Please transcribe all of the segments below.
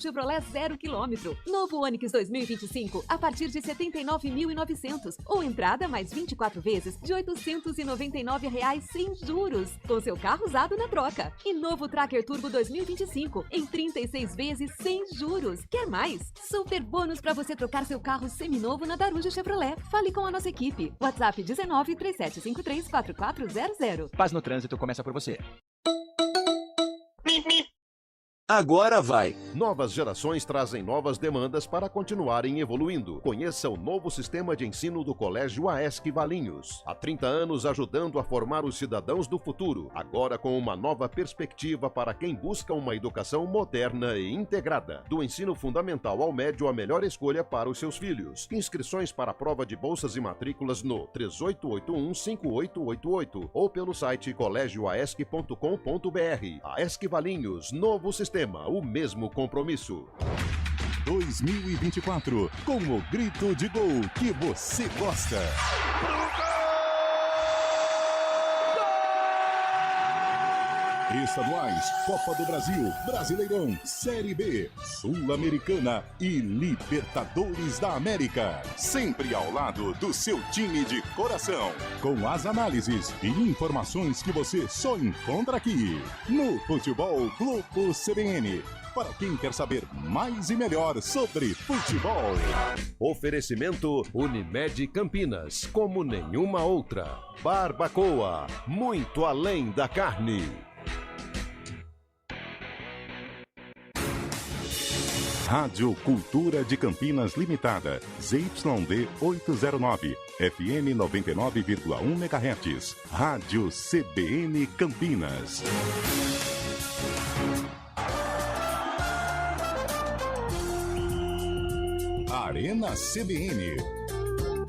Chevrolet 0 km. Novo Onix 2025 a partir de R$ 79.900 ou entrada mais 24 vezes de R$ 899 sem juros, com seu carro usado na troca. E novo Tracker Turbo 2025 em 36 vezes sem juros. Quer mais? Super bônus para você trocar seu carro seminovo na Darujo Chevrolet. Fale com a nossa equipe. WhatsApp 19 3753 4400. Paz no trânsito começa por você. Agora vai! Novas gerações trazem novas demandas para continuarem evoluindo. Conheça o novo sistema de ensino do Colégio AESC Valinhos. Há 30 anos ajudando a formar os cidadãos do futuro. Agora com uma nova perspectiva para quem busca uma educação moderna e integrada. Do ensino fundamental ao médio, a melhor escolha para os seus filhos. Inscrições para a prova de bolsas e matrículas no 3881-5888 ou pelo site colégioaesc.com.br. AESC Valinhos, novo sistema. O mesmo compromisso. 2024, com o grito de gol que você gosta. Estaduais, Copa do Brasil, Brasileirão, Série B, Sul-Americana e Libertadores da América. Sempre ao lado do seu time de coração. Com as análises e informações que você só encontra aqui. No Futebol Globo CBN. Para quem quer saber mais e melhor sobre futebol. Oferecimento Unimed Campinas, como nenhuma outra. Barbacoa, muito além da carne. Rádio Cultura de Campinas Limitada, ZYD 809, FM 99,1 MHz. Rádio CBN Campinas. Arena CBN.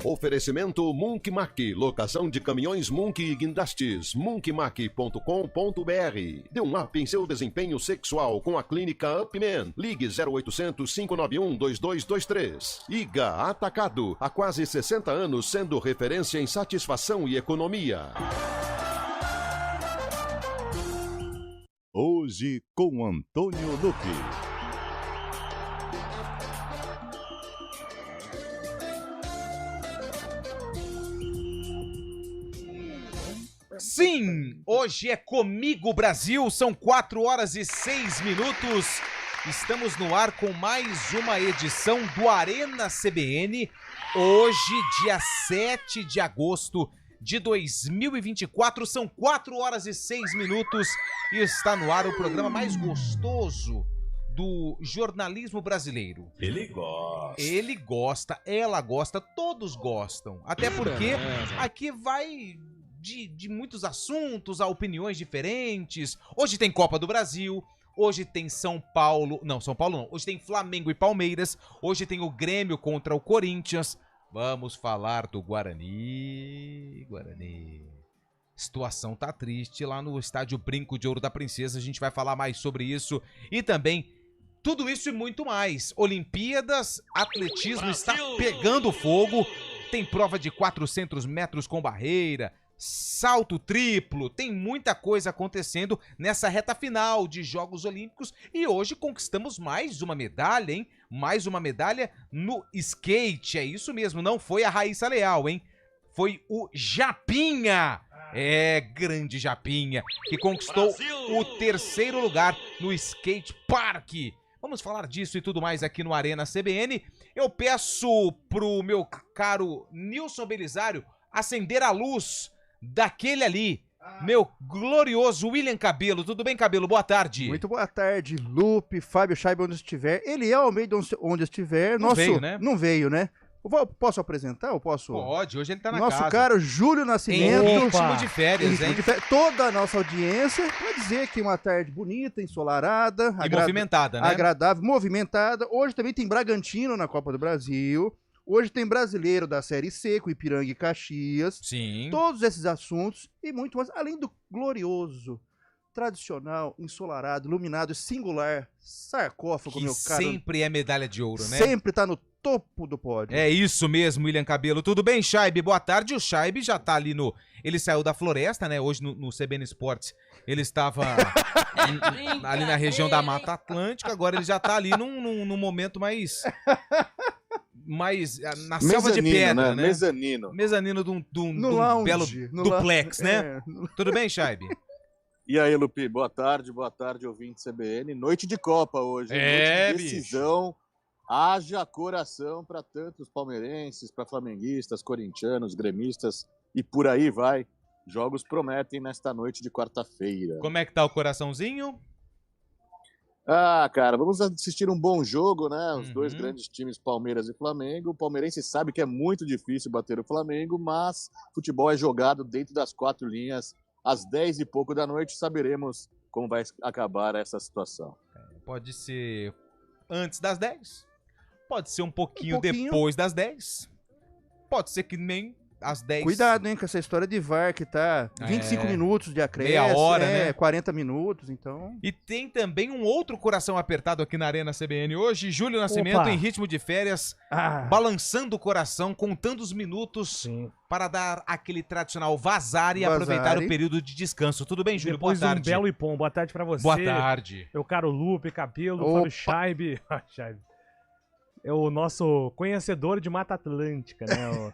Oferecimento Munkmac, locação de caminhões Munk e guindastes, munkmac.com.br. Dê um up em seu desempenho sexual com a clínica Upman. Ligue 0800 591 2223. IGA Atacado, há quase 60 anos sendo referência em satisfação e economia. Hoje com Antônio Luque. Sim, hoje é Comigo Brasil, são 4h06. Estamos no ar com mais uma edição do Arena CBN, hoje, dia 7 de agosto de 2024, são 4h06 e está no ar o programa mais gostoso do jornalismo brasileiro. Ele gosta. Ele gosta, ela gosta, todos gostam, até porque aqui vai... De muitos assuntos, a opiniões diferentes. Hoje tem Copa do Brasil, hoje tem São Paulo não, hoje tem Flamengo e Palmeiras, hoje tem o Grêmio contra o Corinthians. Vamos falar do Guarani. Situação tá triste lá no estádio Brinco de Ouro da Princesa, a gente vai falar mais sobre isso e também tudo isso e muito mais. Olimpíadas, atletismo está pegando fogo, tem prova de 400 metros com barreira, salto triplo, tem muita coisa acontecendo nessa reta final de Jogos Olímpicos e hoje conquistamos mais uma medalha, hein? Mais uma medalha no skate, é isso mesmo, não foi a Raíssa Leal, hein? Foi o Japinha, grande Japinha, que conquistou o 3º lugar no skate park. Vamos falar disso e tudo mais aqui no Arena CBN. Eu peço pro meu caro Nilson Belisário acender a luz daquele ali, meu glorioso William Cabelo. Tudo bem, Cabelo? Boa tarde. Muito boa tarde, Lupe, Fábio Scheibe, onde estiver. Eliel Almeida, onde estiver. Não veio, né? Não veio, né? Posso apresentar? Eu posso? Pode, hoje ele tá na casa. Nosso caro Júlio Nascimento. Em ritmo de férias, hein? Toda a nossa audiência, vai dizer que uma tarde bonita, ensolarada. E movimentada, né? Agradável, movimentada. Hoje também tem Bragantino na Copa do Brasil. Hoje tem brasileiro da Série C, com Ipiranga e Caxias. Sim. Todos esses assuntos e muito mais, além do glorioso tradicional, ensolarado, iluminado, singular, sarcófago, Que meu caro. sempre é medalha de ouro, né? Sempre tá no topo do pódio. É isso mesmo, William Cabelo. Tudo bem, Shaibe? Boa tarde. O Shaibe já tá ali no... Ele saiu da floresta, né? Hoje no CBN Esportes ele estava ali na região da Mata Atlântica. Agora ele já tá ali num momento mais na selva de pedra, né? Mezanino de um lounge, belo no duplex, lounge, né? é. Tudo bem, Shaibe? E aí, Lupi, boa tarde, ouvinte CBN. Noite de Copa hoje, É, noite de decisão. Haja coração para tantos palmeirenses, para flamenguistas, corintianos, gremistas e por aí vai. Jogos prometem nesta noite de quarta-feira. Como é que tá o coraçãozinho? Ah, cara, vamos assistir um bom jogo, né? Os dois Uhum. grandes times, Palmeiras e Flamengo. O palmeirense sabe que é muito difícil bater o Flamengo, mas futebol é jogado dentro das 4 linhas. Às 10 e pouco da noite saberemos como vai acabar essa situação. Pode ser antes das 10. Pode ser um pouquinho pouquinho. depois das 10. Pode ser que nem às 10. Cuidado, hein, com essa história de VAR que tá 25 minutos de acréscimo, Meia hora, né? 40 minutos, então... E tem também um outro coração apertado aqui na Arena CBN hoje. Júlio Nascimento Opa. em ritmo de férias, Ah, balançando o coração, contando os minutos Sim. para dar aquele tradicional vazar e Vazare. aproveitar o período de descanso. Tudo bem, Júlio? Depois Boa de um tarde. belo ipom. Boa tarde pra você. Boa tarde. Meu caro Lupe, Cabelo, Opa. Fábio Scheibe. Scheibe. É o nosso conhecedor de Mata Atlântica, né?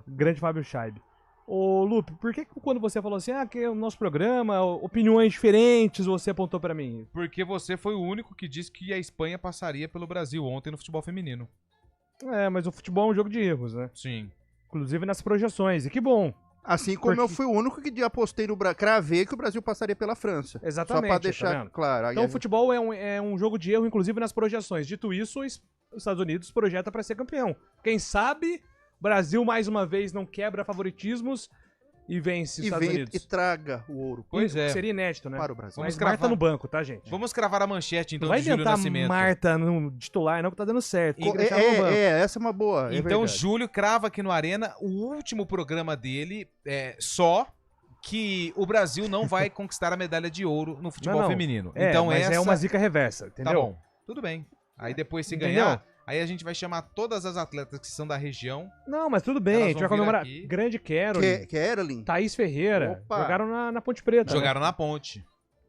O grande Fábio Scheibe. Ô, Lupe, por que quando você falou assim, que é o nosso programa, opiniões diferentes, você apontou pra mim? Porque você foi o único que disse que a Espanha passaria pelo Brasil ontem no futebol feminino. É, mas o futebol é um jogo de erros, né? Sim. Inclusive nas projeções. E que bom. assim como Porque- eu fui o único que apostei no cravei que o Brasil passaria pela França. Exatamente. Só pra tá deixar vendo? claro. Aí Então a o futebol é um jogo de erro, inclusive nas projeções. Dito isso, os Estados Unidos projeta pra ser campeão. Quem sabe, Brasil mais uma vez não quebra favoritismos e vence os e, Estados vem, Unidos. e traga o ouro Pois é. Seria inédito, né? para o Brasil. Mas Vamos Marta cravar. no banco, tá, gente? Vamos cravar a manchete, então, Não vai de Júlio inventar Nascimento. Marta no titular, não, que tá dando certo. Tem que deixar ela no banco. Essa é uma boa. Então, verdade. Júlio crava aqui no Arena o último programa dele, só que o Brasil não vai conquistar a medalha de ouro no futebol Não. feminino. É, Então, mas essa... é uma zica reversa, Tá entendeu? bom, tudo bem. Aí depois, se Entendeu? ganhar, aí a gente vai chamar todas as atletas que são da região. Não, mas tudo bem, Elas a gente vai vão vir comemorar. aqui. Grande Caroline, Que é Erling. Thaís Ferreira, Opa. jogaram na Ponte Preta. né? Jogaram na ponte.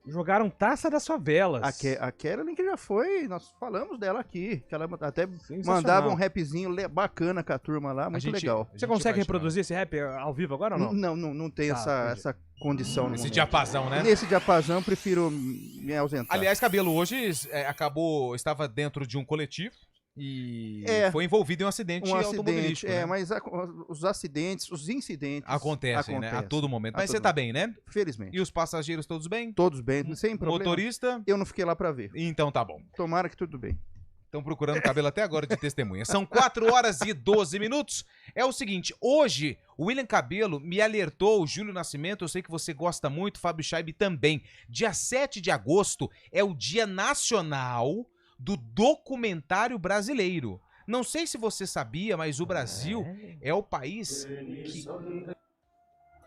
Jogaram Taça das Favelas. A Carolyn que já foi, nós falamos dela aqui, que ela até Sensacional. mandava um rapzinho bacana com a turma lá, muito gente- legal. a Você gente consegue vai reproduzir esse rap ao vivo agora ou não? Não tem Tá, essa, entendi. essa condição no Esse momento. diapasão, né? Nesse diapasão, prefiro me ausentar. Aliás, Cabelo hoje estava dentro de um coletivo e É. foi envolvido em um acidente um acidente, automobilístico. né? mas os acidentes, os incidentes Acontecem, né? A todo momento. A Mas todo você tá bem, né? Felizmente. E os passageiros todos bem? Todos bem, sem problema. Motorista? Eu não fiquei lá pra ver. Então tá bom. Tomara que tudo bem. Estão procurando Cabelo até agora de testemunha. São 4 horas e 12 minutos. É o seguinte, hoje o William Cabelo me alertou, o Júlio Nascimento, eu sei que você gosta muito, Fábio Scheibe também. Dia 7 de agosto é o Dia Nacional do Documentário Brasileiro. Não sei se você sabia, mas o Brasil é o país que...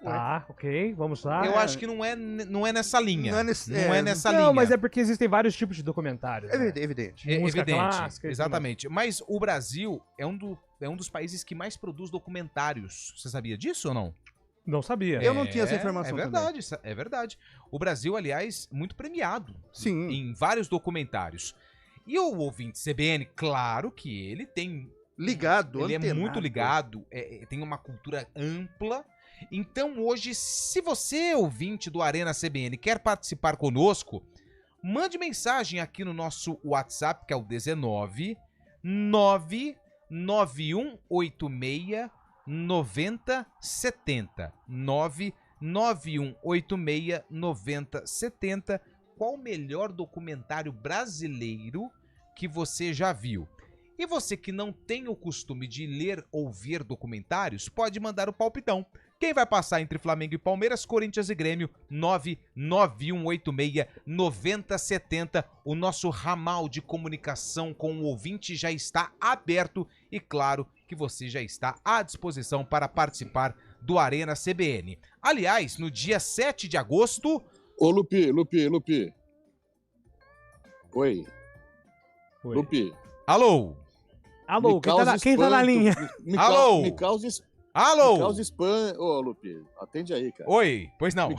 Tá, ok, vamos lá. Eu acho que não é nessa linha. Não é nesse- Não é nessa Não, linha. mas é porque existem vários tipos de documentários. É né? evidente. É música evidente, clássica e tudo exatamente. Mas o Brasil é um dos países que mais produz documentários. Você sabia disso ou não? Não sabia. Eu não tinha essa informação É verdade, é verdade. O Brasil, aliás, muito premiado Sim. em vários documentários. E o ouvinte CBN, claro que ele tem... Ligado, Ele é antenado. muito ligado, tem uma cultura ampla. Então hoje, se você, ouvinte do Arena CBN, quer participar conosco, mande mensagem aqui no nosso WhatsApp, que é o 19 99186 9070. 99186 9070. Qual o melhor documentário brasileiro que você já viu? E você que não tem o costume de ler ou ver documentários, pode mandar o palpitão. Quem vai passar entre Flamengo e Palmeiras, Corinthians e Grêmio? 99186 9070. O nosso ramal de comunicação com o ouvinte já está aberto e claro que você já está à disposição para participar do Arena CBN. Aliás, no dia 7 de agosto, Ô, Lupi. Oi. Oi. Lupi. Alô? Alô, quem tá na linha? Alô? Me causa spam. Ô, Lupi, atende aí, cara. Oi, pois não.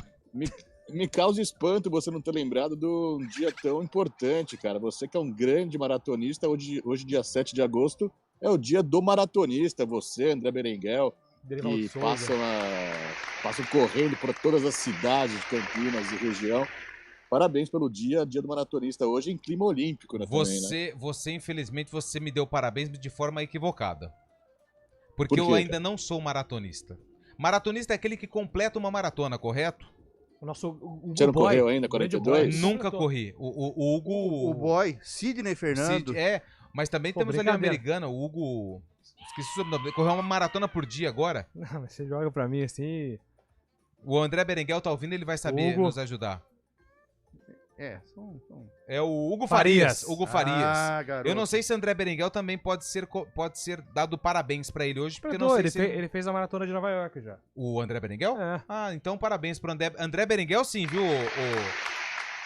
Me causa espanto você não ter lembrado de um dia tão importante, cara. Você que é um grande maratonista, hoje dia 7 de agosto, é o dia do maratonista. Você, André Berenguel, que passam correndo por todas as cidades de Campinas e região. Parabéns pelo dia do maratonista hoje em clima olímpico, né? Você, infelizmente, você me deu parabéns de forma equivocada. Porque Por quê, eu ainda cara? não sou maratonista. Maratonista é aquele que completa uma maratona, correto? O nosso Você não correu ainda, 42? Nunca corri. O Hugo... O boy, Sidney Fernando. Mas também Pô, temos ali a brincadeira. americana, o Hugo... Esqueci o sobrenome dele. Correu uma maratona por dia agora. Não, mas você joga pra mim assim... O André Berenguel tá ouvindo, ele vai saber Hugo. nos ajudar. São... É o Hugo Farias. Farias. Hugo Farias. Ah, garoto. Eu não sei se André Berenguel também pode ser dado parabéns pra ele hoje, porque eu não Perdoa, sei se... ele fez a maratona de Nova York já. O André Berenguel? É. Ah, então parabéns pro André Berenguel sim, viu,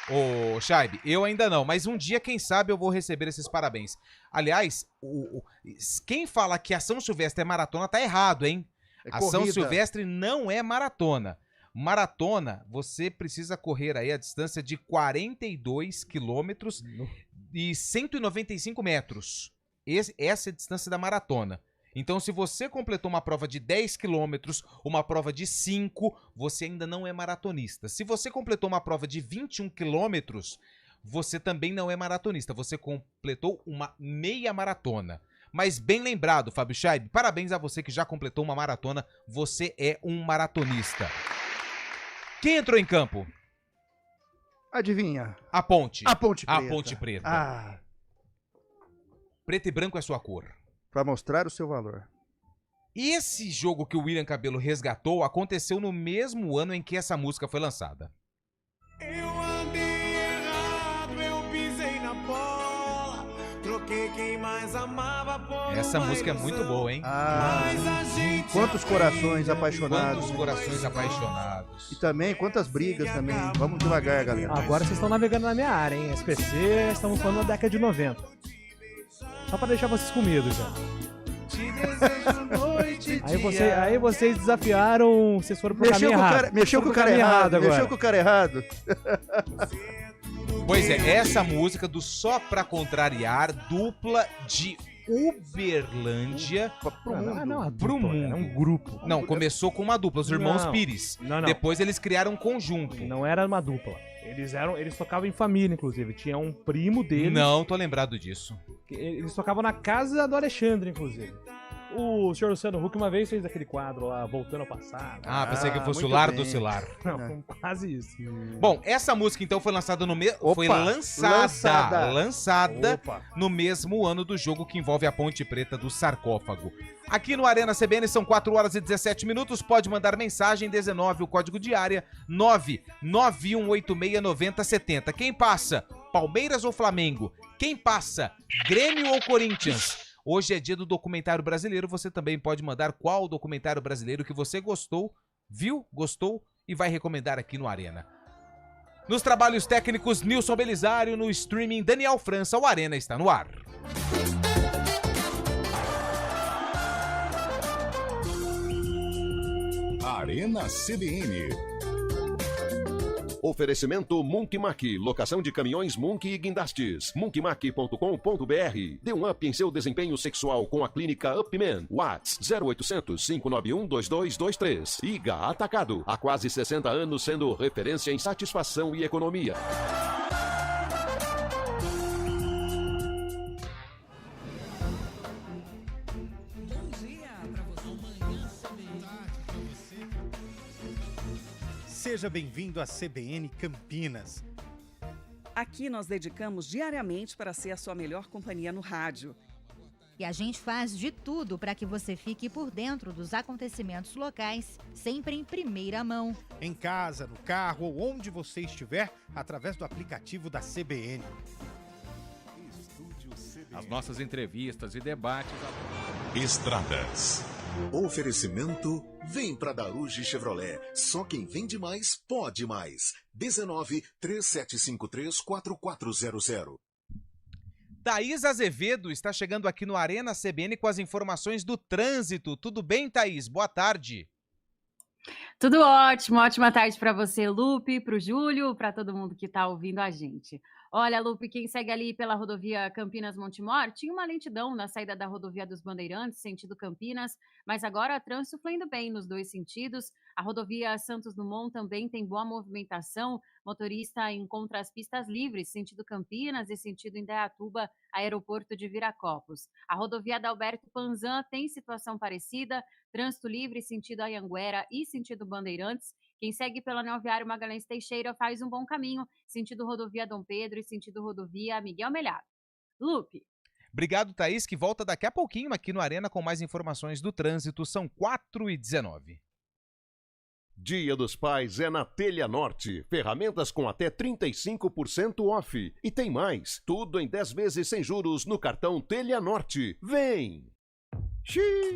o Shaib? Eu ainda não, mas um dia, quem sabe, eu vou receber esses parabéns. Aliás, quem fala que a São Silvestre é maratona tá errado, hein? É A São corrida. Silvestre não é maratona. Maratona, você precisa correr aí a distância de 42 quilômetros e 195 metros. Essa é a distância da maratona. Então, se você completou uma prova de 10 quilômetros, uma prova de 5, você ainda não é maratonista. Se você completou uma prova de 21 quilômetros, você também não é maratonista. Você completou uma meia maratona. Mas bem lembrado, Fábio Shaib, parabéns a você que já completou uma maratona. Você é um maratonista. Quem entrou em campo? Adivinha? A Ponte. A Ponte Preta. A Ponte Preta. Ah, Preto e branco é sua cor. pra mostrar o seu valor. E esse jogo que o William Cabelo resgatou aconteceu no mesmo ano em que essa música foi lançada. Eu andei errado, eu pisei na bola, troquei quem mais amava por Essa uma música é ilusão. muito boa, hein? Ah, Mas a gente quantos corações apaixonados. Quantos corações apaixonados. E também, quantas brigas também. Vamos devagar, galera. Agora vocês estão navegando na minha área, hein? SPC, estamos falando da década de 90. Só pra deixar vocês com medo já. te desejo noite e dia. Aí vocês desafiaram, vocês foram pro caminho errado. Mexeu com o cara errado. Mexeu com o cara errado. Pois é, essa música do Só Pra Contrariar, dupla de Uberlândia. Não, a Pro dupla, mundo. era um grupo. Não, começou com uma dupla, os irmãos Não. Pires. Não. Depois eles criaram um conjunto. Não era uma dupla. Eles tocavam em família, inclusive. Tinha um primo deles. Não, tô lembrado disso. Eles tocavam na casa do Alexandre, inclusive. O senhor Luciano Huck uma vez fez aquele quadro lá, Voltando ao Passado. Ah, pensei que fosse o muito Lar bem. do Cilar. Não, quase isso. Bom, essa música então foi lançada no Opa, foi lançada Opa. no mesmo ano do jogo que envolve a Ponte Preta do Sarcófago. Aqui no Arena CBN são 4 horas e 17 minutos. Pode mandar mensagem 19, o código de área 991869070. Quem passa? Palmeiras ou Flamengo? Quem passa? Grêmio ou Corinthians? Hoje é dia do documentário brasileiro. Você também pode mandar qual documentário brasileiro que você gostou, viu, gostou e vai recomendar aqui no Arena. Nos trabalhos técnicos, Nilson Belisário. No streaming, Daniel França. O Arena está no ar. Arena CBN. Oferecimento Monkey, locação de caminhões Monkey e guindastes. monkeymac.com.br. Dê um up em seu desempenho sexual com a clínica Upman. Whats 0800 591 2223. IGA Atacado. Há quase 60 anos sendo referência em satisfação e economia. Seja bem-vindo à CBN Campinas. Aqui nós dedicamos diariamente para ser a sua melhor companhia no rádio. E a gente faz de tudo para que você fique por dentro dos acontecimentos locais, sempre em primeira mão. Em casa, no carro ou onde você estiver, através do aplicativo da CBN. As nossas entrevistas e debates. Estradas. Oferecimento, vem pra Daruge Chevrolet. Só quem vende mais, pode mais. 19-3753-4400. Thaís Azevedo está chegando aqui no Arena CBN com as informações do trânsito. Tudo bem, Thaís? Boa tarde. Tudo ótimo, ótima tarde para você, Lupe, para o Júlio, para todo mundo que está ouvindo a gente. Olha, Lupe, quem segue ali pela rodovia Campinas-Montemor, tinha uma lentidão na saída da rodovia dos Bandeirantes, sentido Campinas, mas agora trânsito fluindo bem nos dois sentidos. A rodovia Santos Dumont também tem boa movimentação, motorista encontra as pistas livres, sentido Campinas e sentido Indaiatuba, aeroporto de Viracopos. A rodovia da Alberto Panzan tem situação parecida, trânsito livre, sentido Anhanguera e sentido Bandeirantes. Quem segue pela Anel Viário Magalhães Teixeira faz um bom caminho, sentido rodovia Dom Pedro e sentido rodovia Miguel Melhado. Lupe. Obrigado, Thaís, que volta daqui a pouquinho aqui no Arena com mais informações do trânsito. São 4h19. Dia dos Pais é na Telha Norte. Ferramentas com até 35% off. E tem mais, tudo em 10 vezes sem juros no cartão Telha Norte. Vem!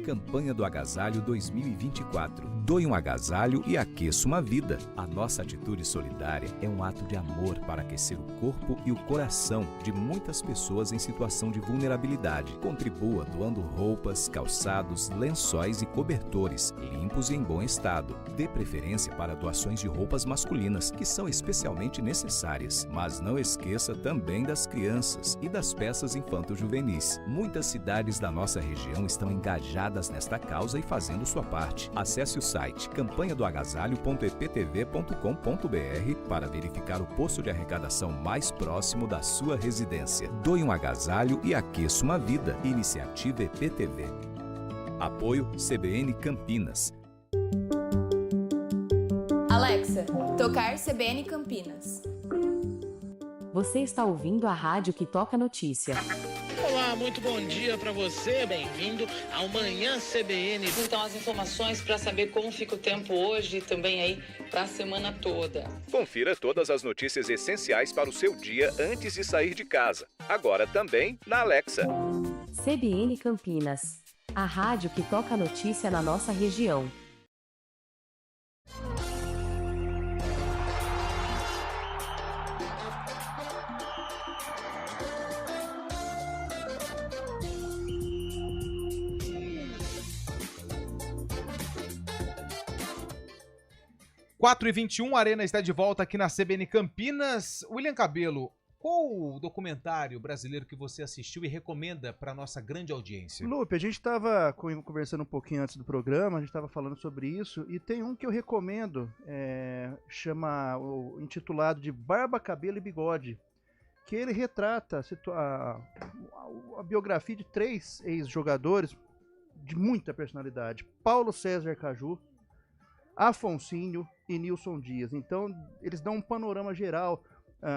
Campanha do Agasalho 2024. Doe um agasalho e aqueça uma vida. A nossa atitude solidária é um ato de amor para aquecer o corpo e o coração de muitas pessoas em situação de vulnerabilidade. Contribua doando roupas, calçados, lençóis e cobertores, limpos e em bom estado. Dê preferência para doações de roupas masculinas, que são especialmente necessárias. Mas não esqueça também das crianças e das peças infanto-juvenis. Muitas cidades da nossa região estão engajadas nesta causa e fazendo sua parte. Acesse o site campanhadoagasalho.eptv.com.br para verificar o posto de arrecadação mais próximo da sua residência. Doe um agasalho e aqueça uma vida. Iniciativa EPTV. Apoio CBN Campinas. Alexa, tocar CBN Campinas. Você está ouvindo a rádio que toca notícia. Olá, muito bom dia para você, bem-vindo ao Manhã CBN. Então, as informações para saber como fica o tempo hoje e também aí para a semana toda. Confira todas as notícias essenciais para o seu dia antes de sair de casa. Agora também na Alexa. CBN Campinas, a rádio que toca notícia na nossa região. Quatro e 21, a Arena está de volta aqui na CBN Campinas. William Cabelo, qual o documentário brasileiro que você assistiu e recomenda para a nossa grande audiência? Lupe, a gente estava conversando um pouquinho antes do programa, a gente estava falando sobre isso, e tem um que eu recomendo, intitulado de Barba, Cabelo e Bigode, que ele retrata a biografia de 3 ex-jogadores de muita personalidade: Paulo César Caju, Afonsinho e Nilson Dias. Então, eles dão um panorama geral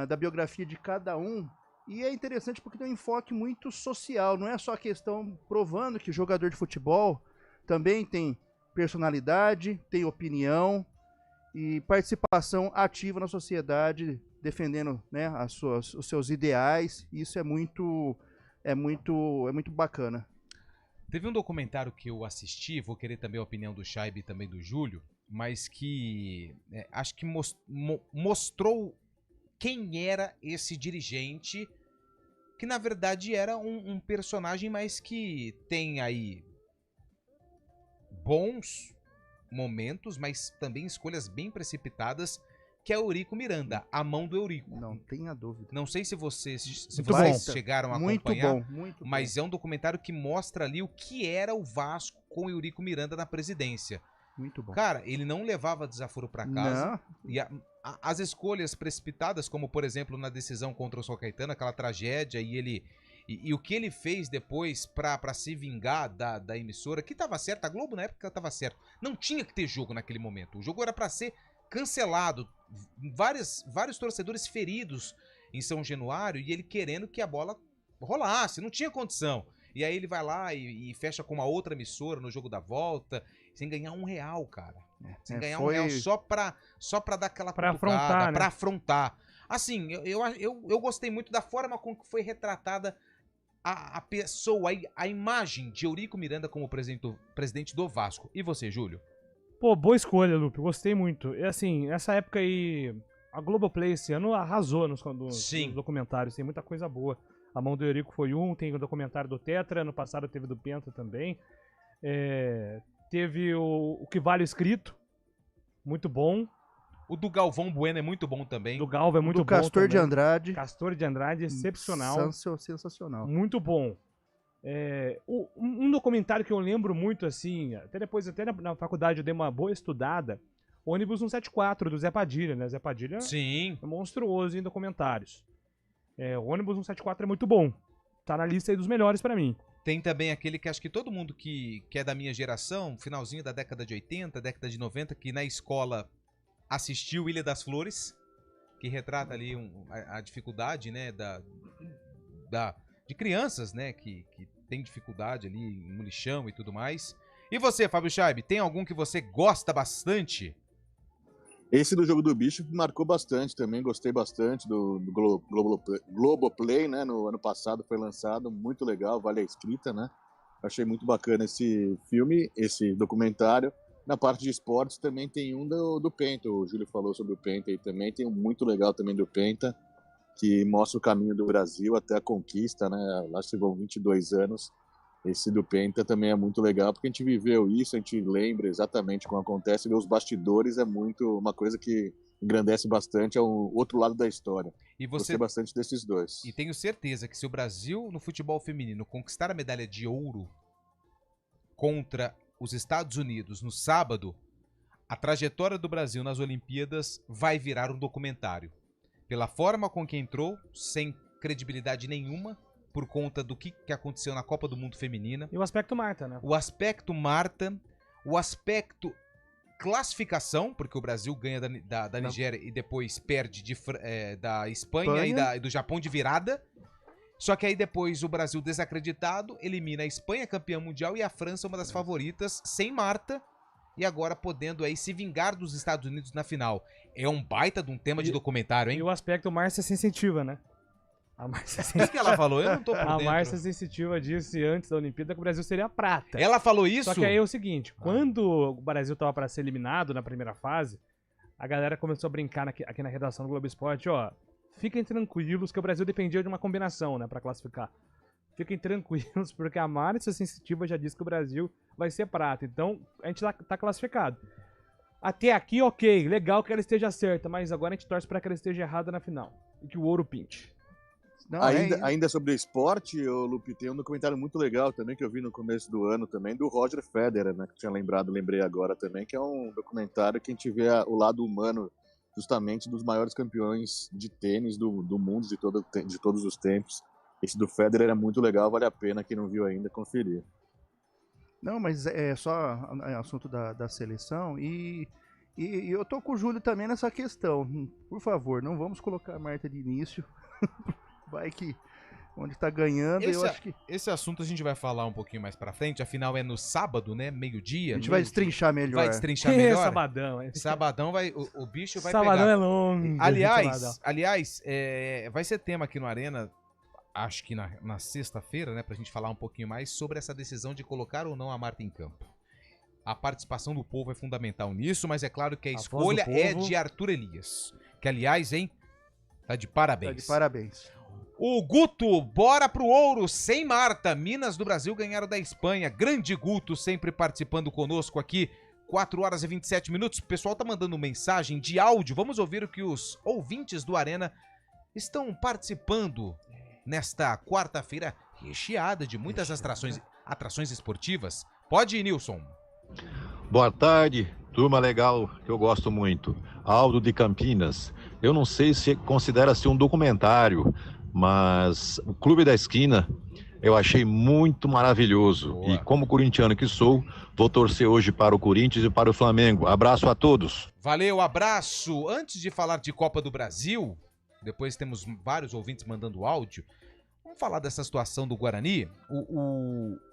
da biografia de cada um, e é interessante porque tem um enfoque muito social, não é só a questão provando que jogador de futebol também tem personalidade, tem opinião e participação ativa na sociedade, defendendo, né, os seus ideais. Isso é muito bacana. Teve um documentário que eu assisti, vou querer também a opinião do Chaib e também do Júlio, mas que acho que mostrou quem era esse dirigente, que na verdade era um personagem, mas que tem aí bons momentos, mas também escolhas bem precipitadas, que é o Eurico Miranda, A Mão do Eurico. Não tenha dúvida. Não sei se vocês chegaram a muito acompanhar, muito mas é um documentário que mostra ali o que era o Vasco com o Eurico Miranda na presidência. Muito bom. Cara, ele não levava desaforo para casa. Não. E as escolhas precipitadas, como por exemplo na decisão contra o São Caetano, aquela tragédia, e o que ele fez depois para se vingar da emissora, que tava certo, a Globo na época tava certo. Não tinha que ter jogo naquele momento. O jogo era para ser cancelado. Vários torcedores feridos em São Januário, e ele querendo que a bola rolasse, não tinha condição. E aí ele vai lá e fecha com uma outra emissora no jogo da volta, sem ganhar R$1, cara. Sem ganhar R$1 só pra dar aquela afrontar, pra afrontar. Assim, eu gostei muito da forma com que foi retratada a pessoa, a imagem de Eurico Miranda como presidente do Vasco. E você, Júlio? Pô, boa escolha, Lupe. Gostei muito. E assim, essa época aí, a Globoplay esse ano arrasou nos documentários. Tem muita coisa boa. A Mão do Eurico foi tem o documentário do Tetra, ano passado teve do Penta também. Teve o Que Vale Escrito, muito bom. O do Galvão Bueno é muito bom também. Do Galvão é muito bom Castor de Andrade. Castor de Andrade, excepcional. Sensacional. Muito bom. Um documentário que eu lembro muito, assim, até na faculdade eu dei uma boa estudada, Ônibus 174, do Zé Padilha, né? Zé Padilha Sim. É monstruoso em documentários. O Ônibus 174 é muito bom. Tá na lista aí dos melhores pra mim. Tem também aquele que acho que todo mundo que é da minha geração, finalzinho da década de 80, década de 90, que na escola assistiu Ilha das Flores, que retrata ali a dificuldade, né, de crianças, né, que tem dificuldade ali no lixão e tudo mais. E você, Fábio Scheib, tem algum que você gosta bastante? Esse do Jogo do Bicho marcou bastante também, gostei bastante do Globoplay, né, no ano passado foi lançado, muito legal, vale a escrita, né, achei muito bacana esse filme, esse documentário. Na parte de esportes também tem um do Penta, o Júlio falou sobre o Penta aí também, tem um muito legal também do Penta, que mostra o caminho do Brasil até a conquista, né, lá chegou 22 anos. Esse do Penta também é muito legal, porque a gente viveu isso, a gente lembra exatamente como acontece, ver os bastidores é muito uma coisa que engrandece bastante, é o outro lado da história. E gostei bastante desses dois. E tenho certeza que se o Brasil, no futebol feminino, conquistar a medalha de ouro contra os Estados Unidos no sábado, a trajetória do Brasil nas Olimpíadas vai virar um documentário. Pela forma com que entrou, sem credibilidade nenhuma, por conta do que aconteceu na Copa do Mundo Feminina. E o aspecto Marta, né? O aspecto Marta, o aspecto classificação, porque o Brasil ganha da Nigéria e depois perde da Espanha e do Japão de virada. Só que aí depois o Brasil desacreditado elimina a Espanha, campeã mundial, e a França, uma das favoritas, sem Marta, e agora podendo aí se vingar dos Estados Unidos na final. É um baita de um tema de documentário, hein? E o aspecto Márcia Sensitiva, né? A Márcia O que ela falou? Eu não tô por dentro. A Márcia Sensitiva disse antes da Olimpíada que o Brasil seria prata. Ela falou isso? Só que aí é o seguinte, quando o Brasil tava para ser eliminado na primeira fase, a galera começou a brincar aqui na redação do Globo Esporte, ó, fiquem tranquilos que o Brasil dependia de uma combinação, né, para classificar. Fiquem tranquilos porque a Márcia Sensitiva já disse que o Brasil vai ser prata. Então, a gente tá classificado. Até aqui, ok, legal que ela esteja certa, mas agora a gente torce para que ela esteja errada na final e que o ouro pinte. Não, ainda sobre esporte, Lupe, tem um documentário muito legal também que eu vi no começo do ano também, do Roger Federer, né, que eu tinha lembrei agora também, que é um documentário que a gente vê o lado humano justamente dos maiores campeões de tênis do mundo, de todos os tempos. Esse do Federer é muito legal, vale a pena, quem não viu ainda, conferir. Não, mas é só assunto da seleção e eu tô com o Júlio também nessa questão. Por favor, não vamos colocar a Marta de início. Vai que onde tá ganhando, eu acho que... Esse assunto a gente vai falar um pouquinho mais pra frente, afinal é no sábado, né, meio-dia. A gente vai destrinchar melhor. Vai destrinchar melhor. Sabadão. Sabadão o bicho vai Sabadão pegar. É longo. Aliás, vai ser tema aqui no Arena, acho que na sexta-feira, né, pra gente falar um pouquinho mais sobre essa decisão de colocar ou não a Marta em campo. A participação do povo é fundamental nisso, mas é claro que a escolha é de Arthur Elias, que aliás, hein, tá de parabéns. Tá de parabéns. O Guto, bora pro ouro, sem Marta. Minas do Brasil ganharam da Espanha. Grande Guto, sempre participando conosco aqui. 4 horas e 27 minutos. O pessoal tá mandando mensagem de áudio. Vamos ouvir o que os ouvintes do Arena estão participando nesta quarta-feira recheada de muitas atrações esportivas. Pode ir, Nilson. Boa tarde, turma legal que eu gosto muito. Aldo de Campinas. Eu não sei se considera-se um documentário, mas o Clube da Esquina eu achei muito maravilhoso. Boa. E como corintiano que sou, vou torcer hoje para o Corinthians e para o Flamengo. Abraço a todos. Valeu, abraço. Antes de falar de Copa do Brasil, depois temos vários ouvintes mandando áudio, vamos falar dessa situação do Guarani.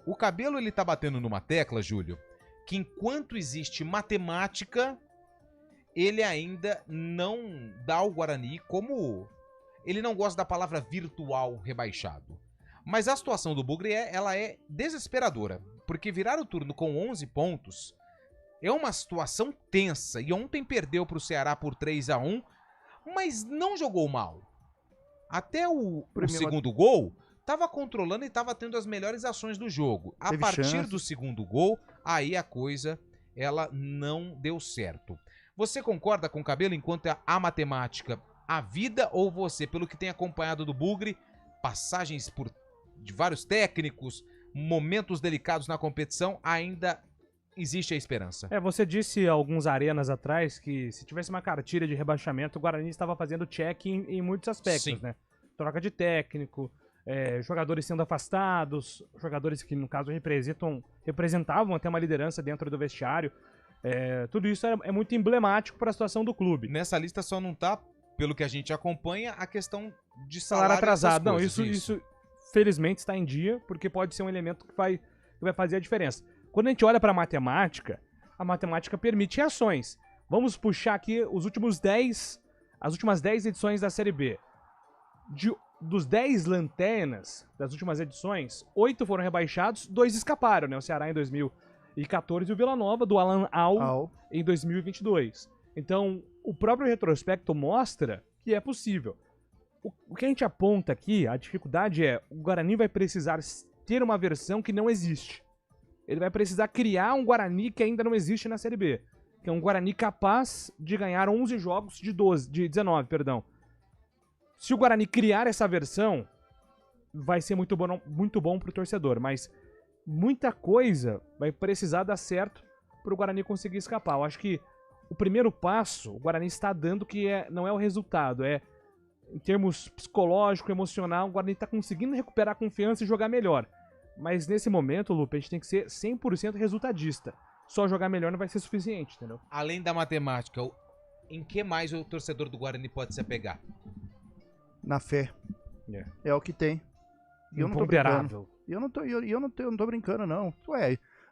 O Cabelo, ele tá batendo numa tecla, Júlio, que enquanto existe matemática, ele ainda não dá ao Guarani como... Ele não gosta da palavra virtual rebaixado. Mas a situação do Bugre ela é desesperadora, porque virar o turno com 11 pontos é uma situação tensa. E ontem perdeu para o Ceará por 3-1, mas não jogou mal. Até o segundo gol, estava controlando e estava tendo as melhores ações do jogo. A partir do segundo gol, aí a coisa ela não deu certo. Você concorda com o Cabelo enquanto a matemática, a vida, ou você, pelo que tem acompanhado do Bugre, passagens de vários técnicos, momentos delicados na competição, ainda existe a esperança? Você disse alguns arenas atrás que se tivesse uma cartilha de rebaixamento, o Guarani estava fazendo check em muitos aspectos, Sim. né? Troca de técnico, jogadores sendo afastados, jogadores que, no caso, representavam até uma liderança dentro do vestiário. Tudo isso é muito emblemático para a situação do clube. Nessa lista só não tá, pelo que a gente acompanha, a questão de Salário atrasado. Não, coisas, isso felizmente está em dia, porque pode ser um elemento que vai fazer a diferença. Quando a gente olha para a matemática permite reações. Vamos puxar aqui as últimas 10 edições da Série B. Dos 10 lanternas das últimas edições, 8 foram rebaixados, 2 escaparam, né? O Ceará em 2014 e o Vila Nova, do Alan Al em 2022. Então, o próprio retrospecto mostra que é possível. O que a gente aponta aqui, a dificuldade o Guarani vai precisar ter uma versão que não existe. Ele vai precisar criar um Guarani que ainda não existe na Série B. Que é um Guarani capaz de ganhar 11 jogos de 19, perdão. Se o Guarani criar essa versão, vai ser muito bom pro torcedor. Mas muita coisa vai precisar dar certo pro Guarani conseguir escapar. Eu acho que o primeiro passo, o Guarani está dando que não é o resultado. Em termos psicológico, emocional, o Guarani está conseguindo recuperar a confiança e jogar melhor. Mas nesse momento, Lupe, a gente tem que ser 100% resultadista. Só jogar melhor não vai ser suficiente, entendeu? Além da matemática, em que mais o torcedor do Guarani pode se apegar? Na fé. É o que tem. E eu não tô brincando. Eu não tô brincando, não.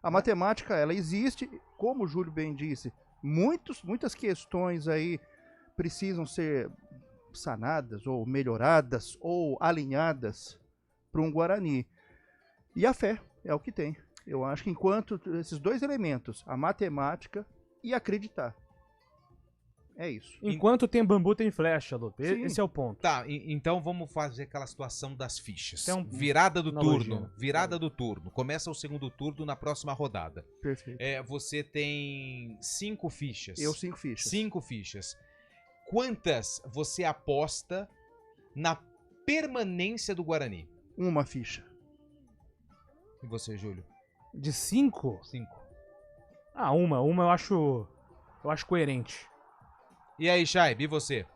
A matemática, ela existe, como o Júlio bem disse. Muitas questões aí precisam ser sanadas, ou melhoradas, ou alinhadas para um Guarani. E a fé é o que tem. Eu acho que enquanto esses dois elementos, a matemática e acreditar. É isso. Enquanto tem bambu, tem flecha, Lupe. Sim. Esse é o ponto. Tá, então vamos fazer aquela situação das fichas. Virada do turno. Começa o segundo turno na próxima rodada. Perfeito. Você tem 5 fichas. Eu 5 fichas. 5 fichas. Quantas você aposta na permanência do Guarani? 1 ficha. E você, Júlio? De 5? 5. Uma eu acho coerente. E aí, Chaib, e você?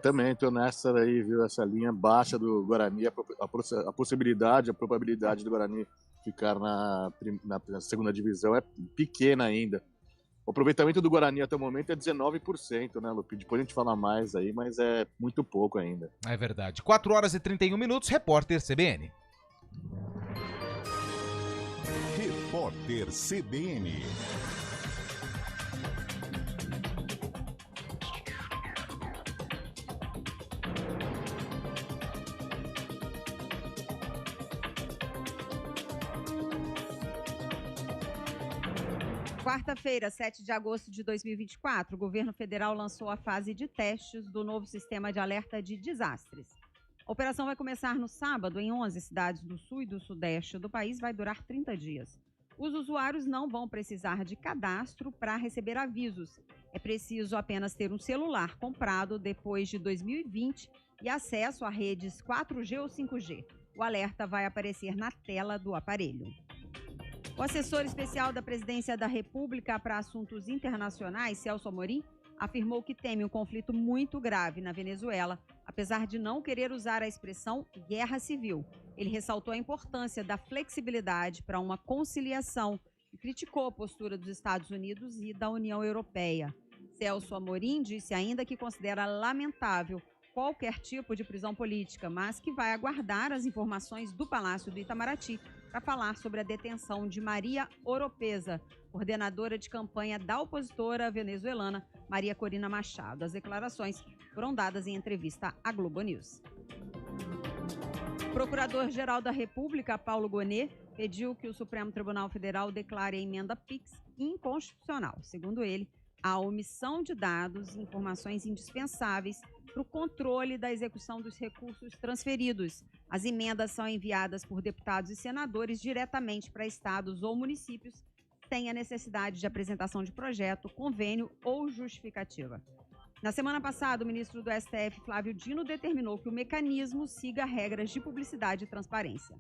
Também tô nessa aí, viu? Essa linha baixa do Guarani, a possibilidade, a probabilidade do Guarani ficar na segunda divisão é pequena ainda. O aproveitamento do Guarani até o momento é 19%, né, Lupe? Depois a gente fala mais aí, mas é muito pouco ainda. É verdade. 4 horas e 31 minutos, repórter CBN. Repórter CBN. Quarta-feira, 7 de agosto de 2024, o governo federal lançou a fase de testes do novo sistema de alerta de desastres. A operação vai começar no sábado em 11 cidades do sul e do sudeste do país, vai durar 30 dias. Os usuários não vão precisar de cadastro para receber avisos. É preciso apenas ter um celular comprado depois de 2020 e acesso a redes 4G ou 5G. O alerta vai aparecer na tela do aparelho. O assessor especial da Presidência da República para Assuntos Internacionais, Celso Amorim, afirmou que teme um conflito muito grave na Venezuela, apesar de não querer usar a expressão guerra civil. Ele ressaltou a importância da flexibilidade para uma conciliação e criticou a postura dos Estados Unidos e da União Europeia. Celso Amorim disse ainda que considera lamentável qualquer tipo de prisão política, mas que vai aguardar as informações do Palácio do Itamaraty para falar sobre a detenção de Maria Oropesa, coordenadora de campanha da opositora venezuelana Maria Corina Machado. As declarações foram dadas em entrevista à Globo News. Procurador-Geral da República, Paulo Gonet, pediu que o Supremo Tribunal Federal declare a emenda PIX inconstitucional. Segundo ele, a omissão de dados e informações indispensáveis para o controle da execução dos recursos transferidos. As emendas são enviadas por deputados e senadores diretamente para estados ou municípios sem a necessidade de apresentação de projeto, convênio ou justificativa. Na semana passada, o ministro do STF, Flávio Dino, determinou que o mecanismo siga regras de publicidade e transparência.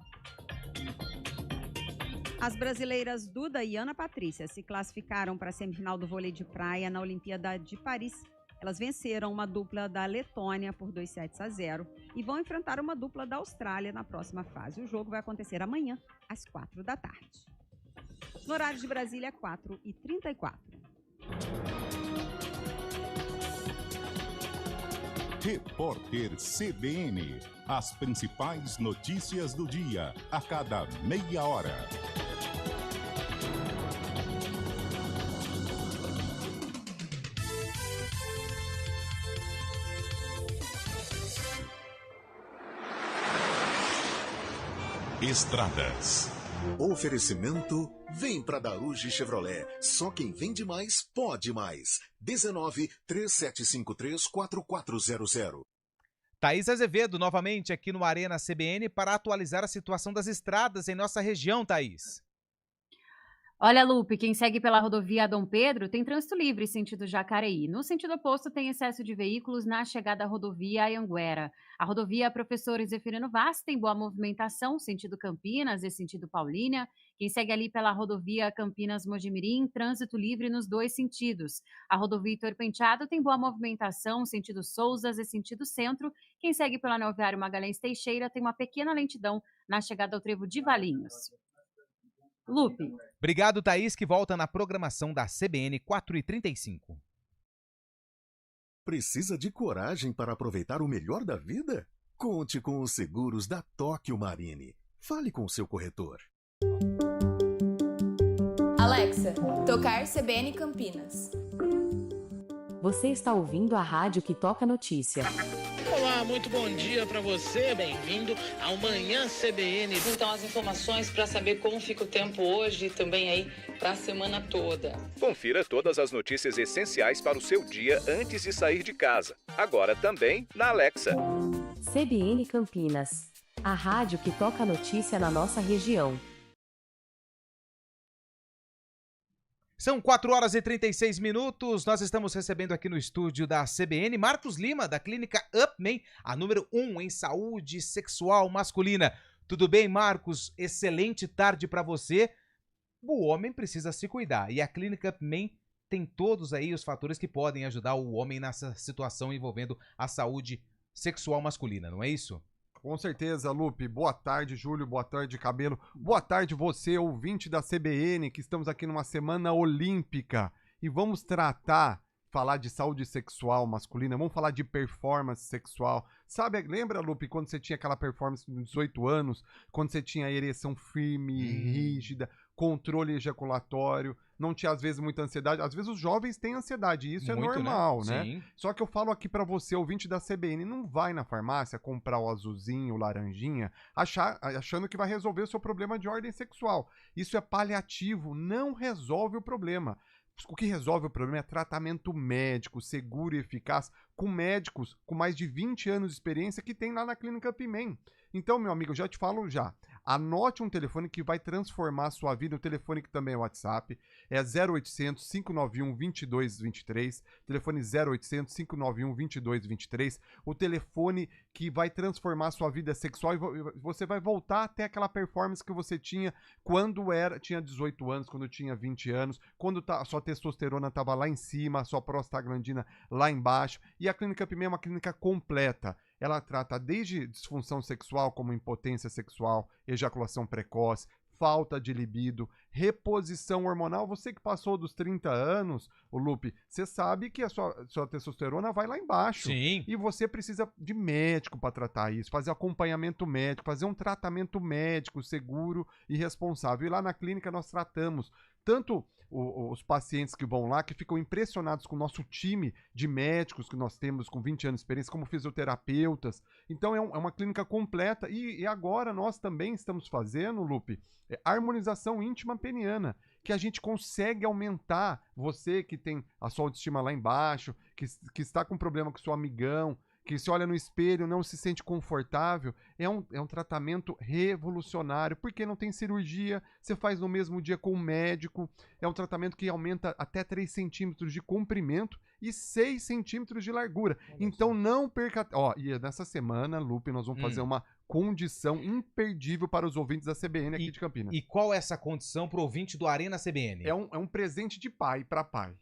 As brasileiras Duda e Ana Patrícia se classificaram para a semifinal do vôlei de praia na Olimpíada de Paris. Elas venceram uma dupla da Letônia por 2-0 e vão enfrentar uma dupla da Austrália na próxima fase. O jogo vai acontecer amanhã, às 4 da tarde. No horário de Brasília, 4h34. Repórter CBN. As principais notícias do dia, a cada meia hora. Estradas. Oferecimento: vem pra Daruge Chevrolet. Só quem vende mais, pode mais. 19-3753-4400. Thaís Azevedo, novamente aqui no Arena CBN para atualizar a situação das estradas em nossa região, Thaís. Olha, Lupe, quem segue pela rodovia Dom Pedro tem trânsito livre sentido Jacareí. No sentido oposto, tem excesso de veículos na chegada à rodovia Anhanguera. A rodovia Professor Zefirino Vaz tem boa movimentação, sentido Campinas e sentido Paulínia. Quem segue ali pela rodovia Campinas-Mojimirim, trânsito livre nos dois sentidos. A rodovia Heitor Penteado tem boa movimentação, sentido Sousas e sentido Centro. Quem segue pela Anel Viário Magalhães Teixeira tem uma pequena lentidão na chegada ao trevo de Valinhos. Lupe. Obrigado, Thaís, que volta na programação da CBN 4h35. Precisa de coragem para aproveitar o melhor da vida? Conte com os seguros da Tóquio Marine. Fale com o seu corretor. Alexa, tocar CBN Campinas. Você está ouvindo a rádio que toca notícia. Olá, muito bom dia para você, bem-vindo ao Manhã CBN. Então, as informações para saber como fica o tempo hoje e também aí para a semana toda. Confira todas as notícias essenciais para o seu dia antes de sair de casa. Agora também na Alexa. CBN Campinas, a rádio que toca notícia na nossa região. São 4h36. Nós estamos recebendo aqui no estúdio da CBN Marcos Lima, da clínica Upman, a número 1 em saúde sexual masculina. Tudo bem, Marcos? Excelente tarde para você. O homem precisa se cuidar e a clínica Upman tem todos aí os fatores que podem ajudar o homem nessa situação envolvendo a saúde sexual masculina, não é isso? Com certeza, Lupe. Boa tarde, Júlio. Boa tarde, Cabelo. Boa tarde, você, ouvinte da CBN, que estamos aqui numa semana olímpica. E vamos falar de saúde sexual masculina, vamos falar de performance sexual. Sabe, lembra, Lupe, quando você tinha aquela performance de 18 anos, quando você tinha ereção firme, rígida, controle ejaculatório, não tinha às vezes muita ansiedade. Às vezes os jovens têm ansiedade, e isso é normal, né? Sim. Só que eu falo aqui pra você, ouvinte da CBN, não vai na farmácia comprar o azulzinho, o laranjinha, achando que vai resolver o seu problema de ordem sexual. Isso é paliativo, não resolve o problema. O que resolve o problema é tratamento médico, seguro e eficaz, com médicos com mais de 20 anos de experiência que tem lá na Clínica Upman. Então, meu amigo, eu já te falo já. Anote um telefone que vai transformar a sua vida, um telefone que também é WhatsApp, é 0800 591 2223, telefone 0800 591 2223, o telefone que vai transformar a sua vida sexual e você vai voltar até aquela performance que você tinha quando tinha 18 anos, quando tinha 20 anos, quando a sua testosterona estava lá em cima, a sua prostaglandina lá embaixo, e a Clínica Upman é uma clínica completa. Ela trata desde disfunção sexual, como impotência sexual, ejaculação precoce, falta de libido, reposição hormonal. Você que passou dos 30 anos, o Lupe, você sabe que a sua testosterona vai lá embaixo. Sim. E você precisa de médico para tratar isso, fazer acompanhamento médico, fazer um tratamento médico seguro e responsável. E lá na clínica nós tratamos tanto os pacientes que vão lá, que ficam impressionados com o nosso time de médicos que nós temos com 20 anos de experiência, como fisioterapeutas. Então é uma clínica completa. E agora nós também estamos fazendo, Lupe, harmonização íntima peniana, que a gente consegue aumentar. Você que tem a sua autoestima lá embaixo, que está com problema com seu amigão, que se olha no espelho, não se sente confortável, é um tratamento revolucionário, porque não tem cirurgia, você faz no mesmo dia com o médico, é um tratamento que aumenta até 3 centímetros de comprimento e 6 centímetros de largura. Então não perca... e nessa semana, Lupe, nós vamos fazer uma condição imperdível para os ouvintes da CBN aqui de Campinas. E qual é essa condição para o ouvinte do Arena CBN? É um presente de pai para pai,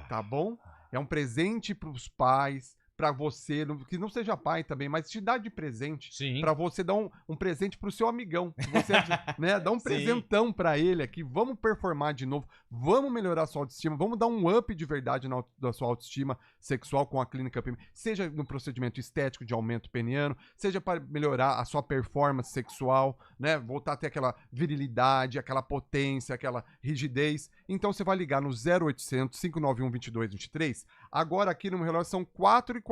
tá bom? É um presente para os pais, para você, que não seja pai também, mas te dá de presente. Para você dar um presente pro seu amigão. Você, né, dá um presentão para ele aqui. Vamos performar de novo. Vamos melhorar a sua autoestima. Vamos dar um up de verdade na sua autoestima sexual com a Clínica Pim. Seja no procedimento estético de aumento peniano, seja para melhorar a sua performance sexual, né? Voltar a ter aquela virilidade, aquela potência, aquela rigidez. Então você vai ligar no 0800 591 2223. Agora aqui no meu relógio são 4h40.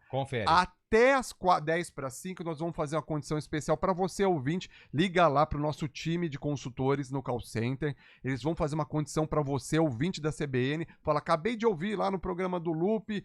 Confere. Até as 10:05 nós vamos fazer uma condição especial para você, ouvinte. Liga lá para o nosso time de consultores no call center. Eles vão fazer uma condição para você, ouvinte da CBN. Fala, acabei de ouvir lá no programa do Lupe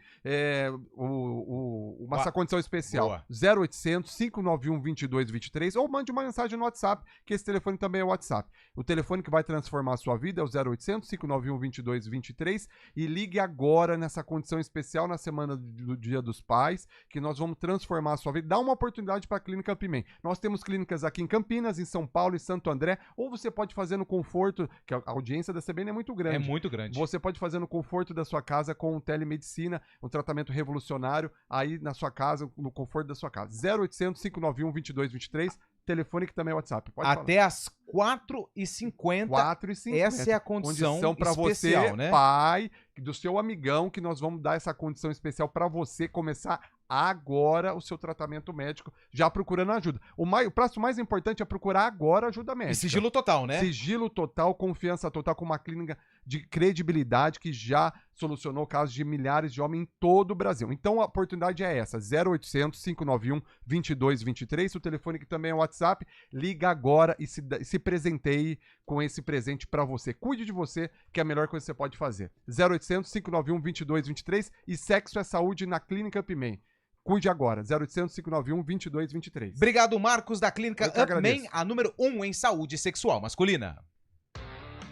essa condição especial. Boa. 0800 591 2223 ou mande uma mensagem no WhatsApp, que esse telefone também é o WhatsApp. O telefone que vai transformar a sua vida é o 0800 591 2223 e ligue agora nessa condição especial na semana do Dia dos Pais, que nós vamos transformar a sua vida. Dá uma oportunidade para a Clínica Pimem. Nós temos clínicas aqui em Campinas, em São Paulo e Santo André, ou você pode fazer no conforto, que a audiência da CBN é muito grande. É muito grande. Você pode fazer no conforto da sua casa com telemedicina, um tratamento revolucionário aí na sua casa, no conforto da sua casa. 0800 591 2223, telefone que também é WhatsApp. Pode até falar. as 4h50. 4h50. Essa é a condição para especial, você, né? pai, do seu amigão, que nós vamos dar essa condição especial para você começar agora o seu tratamento médico, já procurando ajuda. O passo mais importante é procurar agora ajuda médica. E sigilo total, né? Sigilo total, confiança total, com uma clínica de credibilidade que já solucionou casos de milhares de homens em todo o Brasil. Então a oportunidade é essa, 0800 591 2223, o telefone que também é o WhatsApp. Liga agora e se presenteie com esse presente para você. Cuide de você, que é a melhor coisa que você pode fazer. 0800 591 2223 e sexo é saúde na Clínica Pimem. Cuide agora, 0800 591 2223. Obrigado, Marcos, da Clínica Upman, a número 1 em saúde sexual masculina.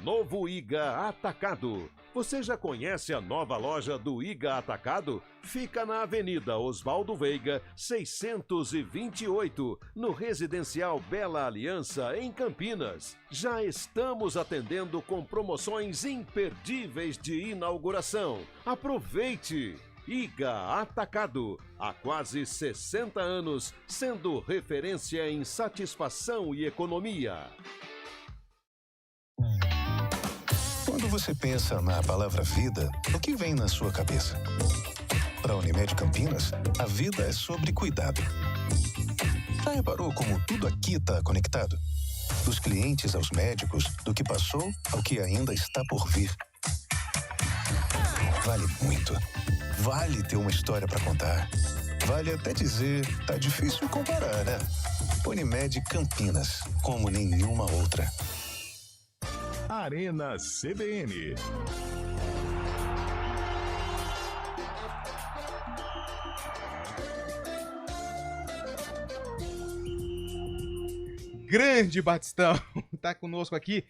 Novo Iga Atacado. Você já conhece a nova loja do Iga Atacado? Fica na Avenida Oswaldo Veiga, 628, no Residencial Bela Aliança, em Campinas. Já estamos atendendo com promoções imperdíveis de inauguração. Aproveite! Iga Atacado, há quase 60 anos, sendo referência em satisfação e economia. Quando você pensa na palavra vida, o que vem na sua cabeça? Para a Unimed Campinas, a vida é sobre cuidado. Já reparou como tudo aqui está conectado? Dos clientes aos médicos, do que passou ao que ainda está por vir. Vale muito. Vale ter uma história para contar. Vale até dizer, tá difícil comparar, né? Unimed Campinas, como nenhuma outra. Arena CBN. Grande Batistão, tá conosco aqui.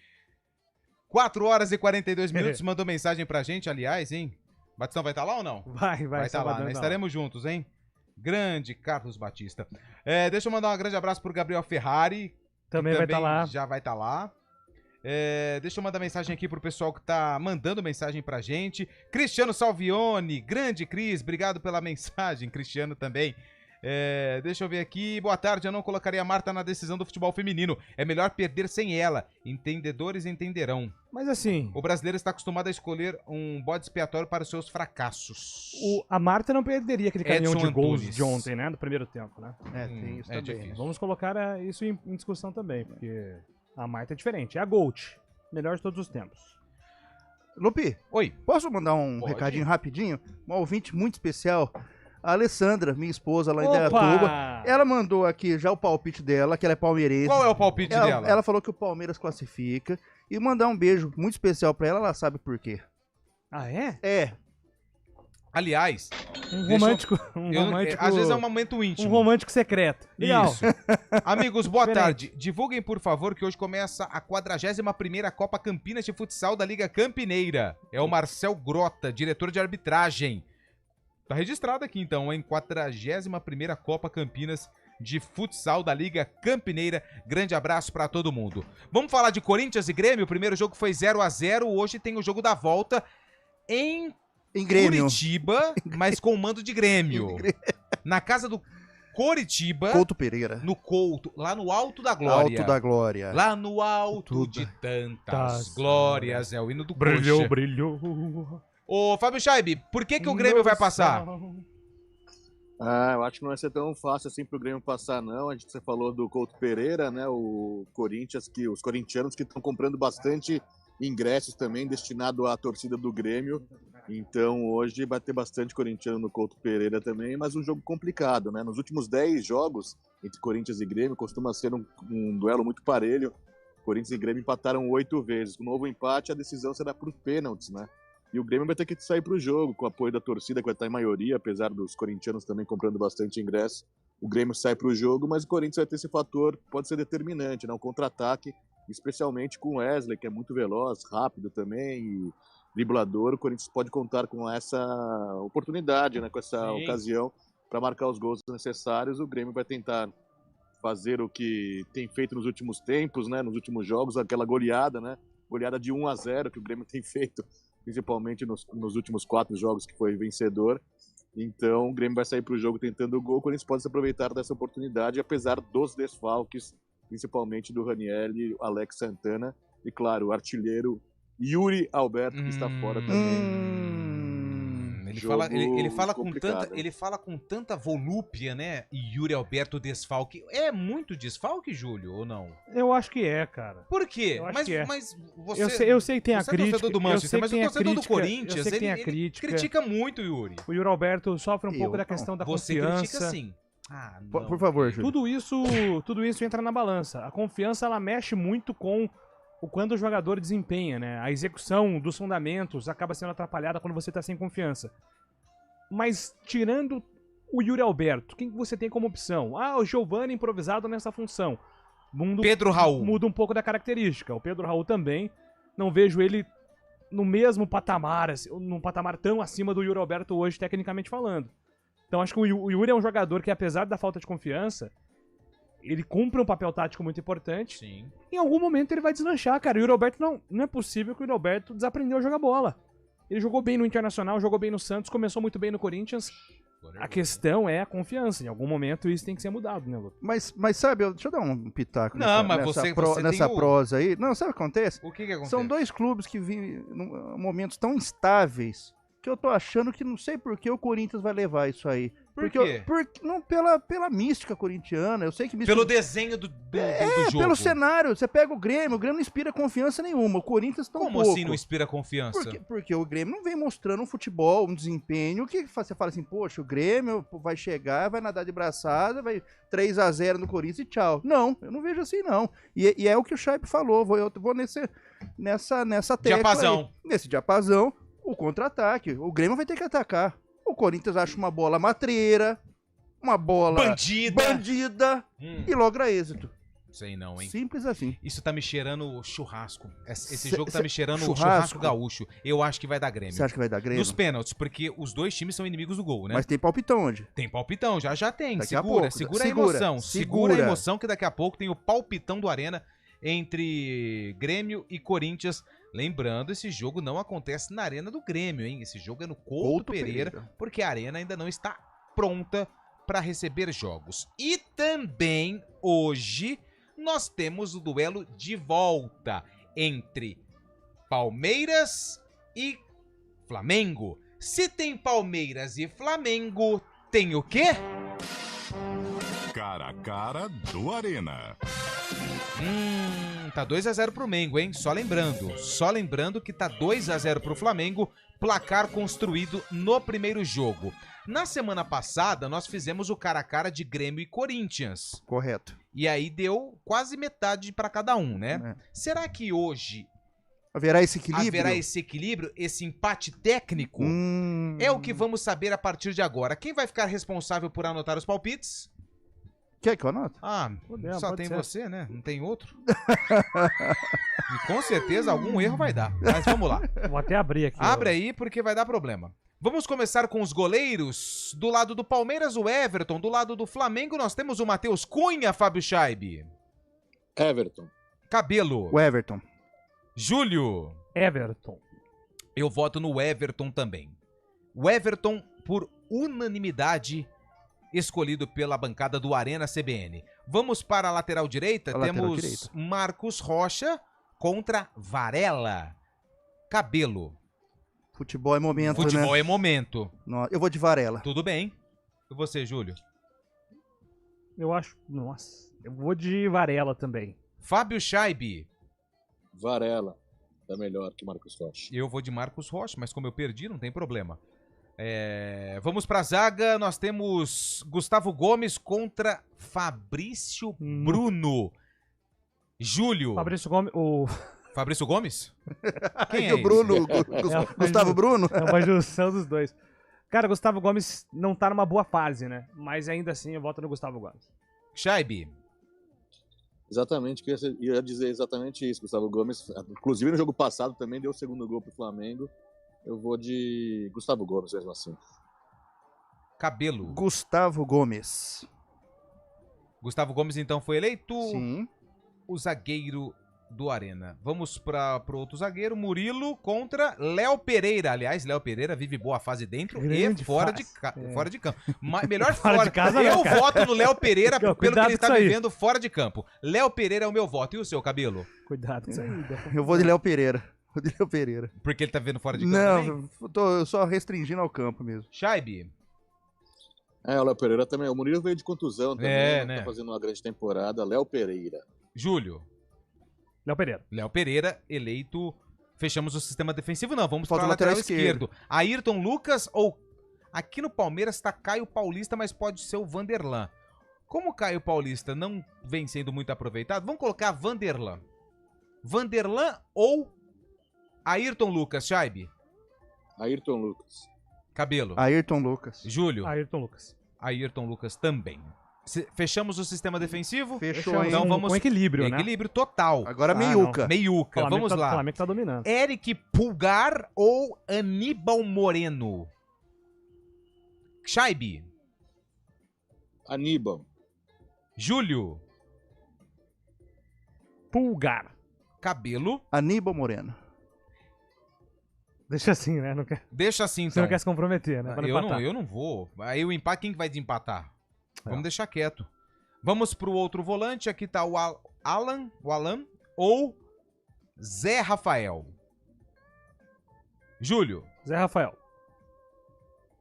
4h42, mandou mensagem pra gente, aliás, hein? Batistão vai estar lá ou não? Vai estar lá, né? Estaremos juntos, hein? Grande Carlos Batista. Deixa eu mandar um grande abraço pro Gabriel Ferrari. Também vai estar lá. Já vai estar lá. Deixa eu mandar mensagem aqui pro pessoal que tá mandando mensagem pra gente. Cristiano Salvione, grande Cris, obrigado pela mensagem. Cristiano também. Deixa eu ver aqui. Boa tarde, eu não colocaria a Marta na decisão do futebol feminino. É melhor perder sem ela. Entendedores entenderão. Mas assim... O brasileiro está acostumado a escolher um bode expiatório para os seus fracassos. A Marta não perderia aquele caminhão Edson de gols Antunes. de ontem, né? Do primeiro tempo, né? Tem isso também. difícil. Vamos colocar isso em discussão também, porque a Marta é diferente. É a Gold. Melhor de todos os tempos. Lupi, oi. Posso mandar um recadinho rapidinho? Um ouvinte muito especial. A Alessandra, minha esposa lá em Indaiatuba, ela mandou aqui já o palpite dela, que ela é palmeirense. Qual é o palpite dela? Ela falou que o Palmeiras classifica. E mandar um beijo muito especial pra ela sabe por quê. Ah, é? É. Aliás... Um romântico. Às vezes é um momento íntimo. Um romântico secreto. Legal. Isso. Amigos, boa tarde. Divulguem, por favor, que hoje começa a 41ª Copa Campinas de Futsal da Liga Campineira. É o Marcel Grota, diretor de arbitragem. Tá registrado aqui, então, em 41ª Copa Campinas de Futsal da Liga Campineira. Grande abraço pra todo mundo. Vamos falar de Corinthians e Grêmio. O primeiro jogo foi 0-0. Hoje tem o jogo da volta em Grêmio. Curitiba, mas com o mando de Grêmio. Na casa do Coritiba. Couto Pereira. No Couto, lá no Alto da Glória. Alto da Glória. Lá no alto de tantas glórias. É o hino do Brilhou, Coxa. brilhou. Ô, Fábio Scheibe, por que o Grêmio vai passar? Eu acho que não vai ser tão fácil assim pro Grêmio passar, não. Você falou do Couto Pereira, né? O Corinthians, os corintianos que estão comprando bastante ingressos também destinado à torcida do Grêmio. Então hoje vai ter bastante corintiano no Couto Pereira também, mas um jogo complicado, né? Nos últimos 10 jogos entre Corinthians e Grêmio costuma ser um duelo muito parelho. Corinthians e Grêmio empataram 8 vezes. Com o novo empate, a decisão será por pênaltis, né? E o Grêmio vai ter que sair para o jogo, com o apoio da torcida, que vai estar em maioria, apesar dos corintianos também comprando bastante ingresso. O Grêmio sai para o jogo, mas o Corinthians vai ter esse fator, pode ser determinante, né? Um contra-ataque, especialmente com o Wesley, que é muito veloz, rápido também, e driblador. O Corinthians pode contar com essa oportunidade, né? Com essa ocasião para marcar os gols necessários. O Grêmio vai tentar fazer o que tem feito nos últimos tempos, né? Nos últimos jogos, aquela goleada, né? Goleada de 1-0 que o Grêmio tem feito, principalmente nos últimos 4 jogos que foi vencedor. Então o Grêmio vai sair para o jogo tentando o gol. O Corinthians pode se aproveitar dessa oportunidade, apesar dos desfalques, principalmente do Ranieri, Alex Santana e, claro, o artilheiro Yuri Alberto, que está fora também. Ele fala com tanta volúpia, né? E Yuri Alberto desfalque. É muito desfalque, Júlio, ou não? Eu acho que é, cara. Por quê? Mas você... Eu sei que tem a crítica. Do Manchester, mas o torcedor do Corinthians, ele critica muito o Yuri. O Yuri Alberto sofre um pouco da questão da confiança. Você critica sim. Por favor, Júlio. Tudo isso entra na balança. A confiança, ela mexe muito com o quando o jogador desempenha, né? A execução dos fundamentos acaba sendo atrapalhada quando você tá sem confiança. Mas, tirando o Yuri Alberto, quem que você tem como opção? O Giovani improvisado nessa função. Pedro Raul. Muda um pouco da característica. O Pedro Raul também. Não vejo ele no mesmo patamar, num patamar tão acima do Yuri Alberto hoje, tecnicamente falando. Então, acho que o Yuri é um jogador que, apesar da falta de confiança, ele cumpre um papel tático muito importante. Sim. Em algum momento ele vai deslanchar, cara. O Yuri Alberto não é possível que o Yuri Alberto desaprendeu a jogar bola. Ele jogou bem no Internacional, jogou bem no Santos, começou muito bem no Corinthians. A questão é a confiança. Em algum momento isso tem que ser mudado, né, Lu? Mas sabe, deixa eu dar um pitaco nessa prosa aí. Não, sabe o que acontece? O que acontece? São 2 clubes que vivem momentos tão instáveis que eu tô achando que não sei por que o Corinthians vai levar isso aí. Por quê? Não, pela mística corintiana. Eu sei que mística... Pelo desenho do jogo. Pelo cenário. Você pega o Grêmio não inspira confiança nenhuma. O Corinthians tá Como assim não inspira confiança? Porque o Grêmio não vem mostrando um futebol, um desempenho que você fala assim, poxa, o Grêmio vai chegar, vai nadar de braçada, vai 3-0 no Corinthians e tchau. Não, eu não vejo assim, não. E é o que o Scheibe falou. Eu vou nessa tecla diapasão. Aí. Nesse diapasão, o contra-ataque. O Grêmio vai ter que atacar. O Corinthians acha uma bola matreira, uma bola bandida e logra êxito. Sei não, hein? Simples assim. Isso tá me cheirando churrasco. Esse jogo tá me cheirando churrasco gaúcho. Eu acho que vai dar Grêmio. Você acha que vai dar Grêmio? Nos pênaltis, porque os dois times são inimigos do gol, né? Mas tem palpitão onde? Tem palpitão, já tem. Daqui Segura a emoção. Segura a emoção que daqui a pouco tem o palpitão do Arena entre Grêmio e Corinthians. Lembrando, esse jogo não acontece na Arena do Grêmio, hein? Esse jogo é no Couto Pereira, porque a Arena ainda não está pronta para receber jogos. E também hoje nós temos o duelo de volta entre Palmeiras e Flamengo. Se tem Palmeiras e Flamengo, tem o quê? Cara a cara do Arena. Tá 2-0 pro Mengo, hein? Só lembrando que tá 2-0 pro Flamengo, placar construído no primeiro jogo. Na semana passada, nós fizemos o cara a cara de Grêmio e Corinthians. Correto. E aí deu quase metade para cada um, né? Será que hoje haverá esse equilíbrio? Haverá esse equilíbrio, esse empate técnico? É o que vamos saber a partir de agora. Quem vai ficar responsável por anotar os palpites? Quer que eu anote? Só tem você, né? Não tem outro? E com certeza algum erro vai dar. Mas vamos lá. Vou até abrir aqui. Abre aí porque vai dar problema. Vamos começar com os goleiros. Do lado do Palmeiras, o Everton. Do lado do Flamengo, nós temos o Matheus Cunha, Fábio Scheib. Everton. Cabelo. O Everton. Júlio. Everton. Eu voto no Everton também. O Everton, por unanimidade, escolhido pela bancada do Arena CBN. Vamos para a lateral direita. Temos Marcos Rocha contra Varela. Cabelo. Futebol é momento, né? Futebol é momento. Eu vou de Varela. Tudo bem. E você, Júlio? Eu vou de Varela também. Fábio Scheib. Varela. Tá melhor que Marcos Rocha. Eu vou de Marcos Rocha, mas como eu perdi, não tem problema. Vamos pra zaga. Nós temos Gustavo Gomes contra Fabrício Bruno. Júlio. Fabrício Gomes. Fabrício Gomes? Quem é o Bruno? Gustavo Bruno? É uma junção dos dois. Cara, Gustavo Gomes não tá numa boa fase, né? Mas ainda assim eu voto no Gustavo Gomes. Scheib. Exatamente, ia dizer exatamente isso. Gustavo Gomes, inclusive no jogo passado também deu o segundo gol pro Flamengo. Eu vou de Gustavo Gomes mesmo assim. Cabelo. Gustavo Gomes. Gustavo Gomes então foi eleito. Sim. O zagueiro do Arena. Vamos para o outro zagueiro, Murilo contra Léo Pereira. Aliás, Léo Pereira vive boa fase dentro e fora de campo. Melhor fora. De casa, eu cara. voto no Léo Pereira pelo que ele está aí. vivendo fora de campo. Léo Pereira é o meu voto. E o seu, Cabelo? Cuidado com isso aí. Eu vou de Léo Pereira. Porque ele tá vivendo fora de campo Não, eu só restringindo ao campo mesmo. Scheib. O Léo Pereira também. O Murilo veio de contusão também. né? Tá fazendo uma grande temporada. Léo Pereira. Júlio. Léo Pereira, eleito. Fechamos o sistema defensivo? Não, vamos para o lateral esquerdo. Ayrton Lucas ou... Aqui no Palmeiras tá Caio Paulista, mas pode ser o Vanderlan. Como o Caio Paulista não vem sendo muito aproveitado, vamos colocar Vanderlan. Vanderlan ou Ayrton Lucas, Scheib? Ayrton Lucas. Cabelo. Ayrton Lucas. Júlio. Ayrton Lucas. Ayrton Lucas também. Fechamos o sistema defensivo? Fechou, então vamos com equilíbrio, né? Equilíbrio total. Agora meiuca. Meiuca, vamos lá. O Flamengo tá dominando. Eric Pulgar ou Aníbal Moreno? Scheib. Aníbal. Júlio. Pulgar. Cabelo. Aníbal Moreno. Deixa assim, né? Deixa assim, então. Você não quer se comprometer, né? Eu não vou. Aí o empate, quem que vai desempatar? Vamos deixar quieto. Vamos pro outro volante. Aqui tá o Alan ou Zé Rafael. Júlio. Zé Rafael.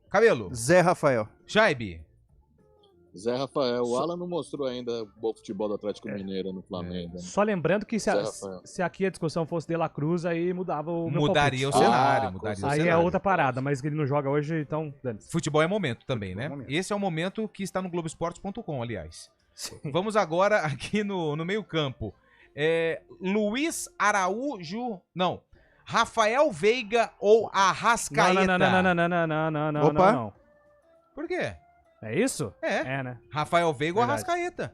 Cabelo. Zé Rafael. Scheib. Zé Rafael. O Alan não mostrou ainda o bom futebol do Atlético Mineiro no Flamengo. Né? Só lembrando que se aqui a discussão fosse De La Cruz, aí mudava o meu Mudaria o palpite. cenário. Aí é outra parada, mas ele não joga hoje, então... Futebol é momento também, né? Esse é o momento que está no Globoesporte.com, aliás. Sim. Vamos agora aqui no meio campo. Luiz Araújo... Não. Rafael Veiga ou Arrascaeta? Não. Opa. Não. Por quê? É isso? É. Né? Rafael Veiga ou Arrascaeta.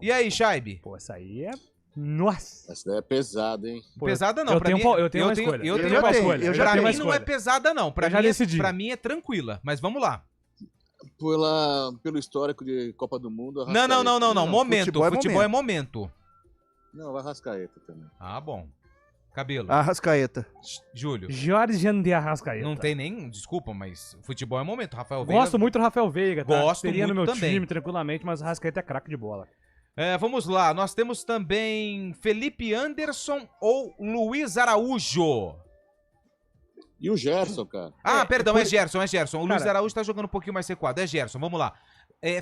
E aí, Scheib? Pô, essa aí é... Nossa! Essa daí é pesada, hein? Pesada não, eu tenho uma escolha. Eu tenho uma escolha. Pra mim não é pesada não, pra mim é tranquila, mas vamos lá. Pelo histórico de Copa do Mundo... Não, momento, futebol é momento. Não, vai Arrascaeta também. Ah, bom. Cabelo. Arrascaeta. Júlio. Jorge de Arrascaeta. Não tem nem, desculpa, mas futebol é momento. Rafael Veiga. Gosto muito do Rafael Veiga, tá? Gosto Teria muito no meu também. time tranquilamente, mas o Arrascaeta é craque de bola. Vamos lá, nós temos também Felipe Anderson ou Luiz Araújo. E o Gerson, cara. Perdão, é Gerson. O Cara, Luiz Araújo tá jogando um pouquinho mais recuado. É Gerson, vamos lá.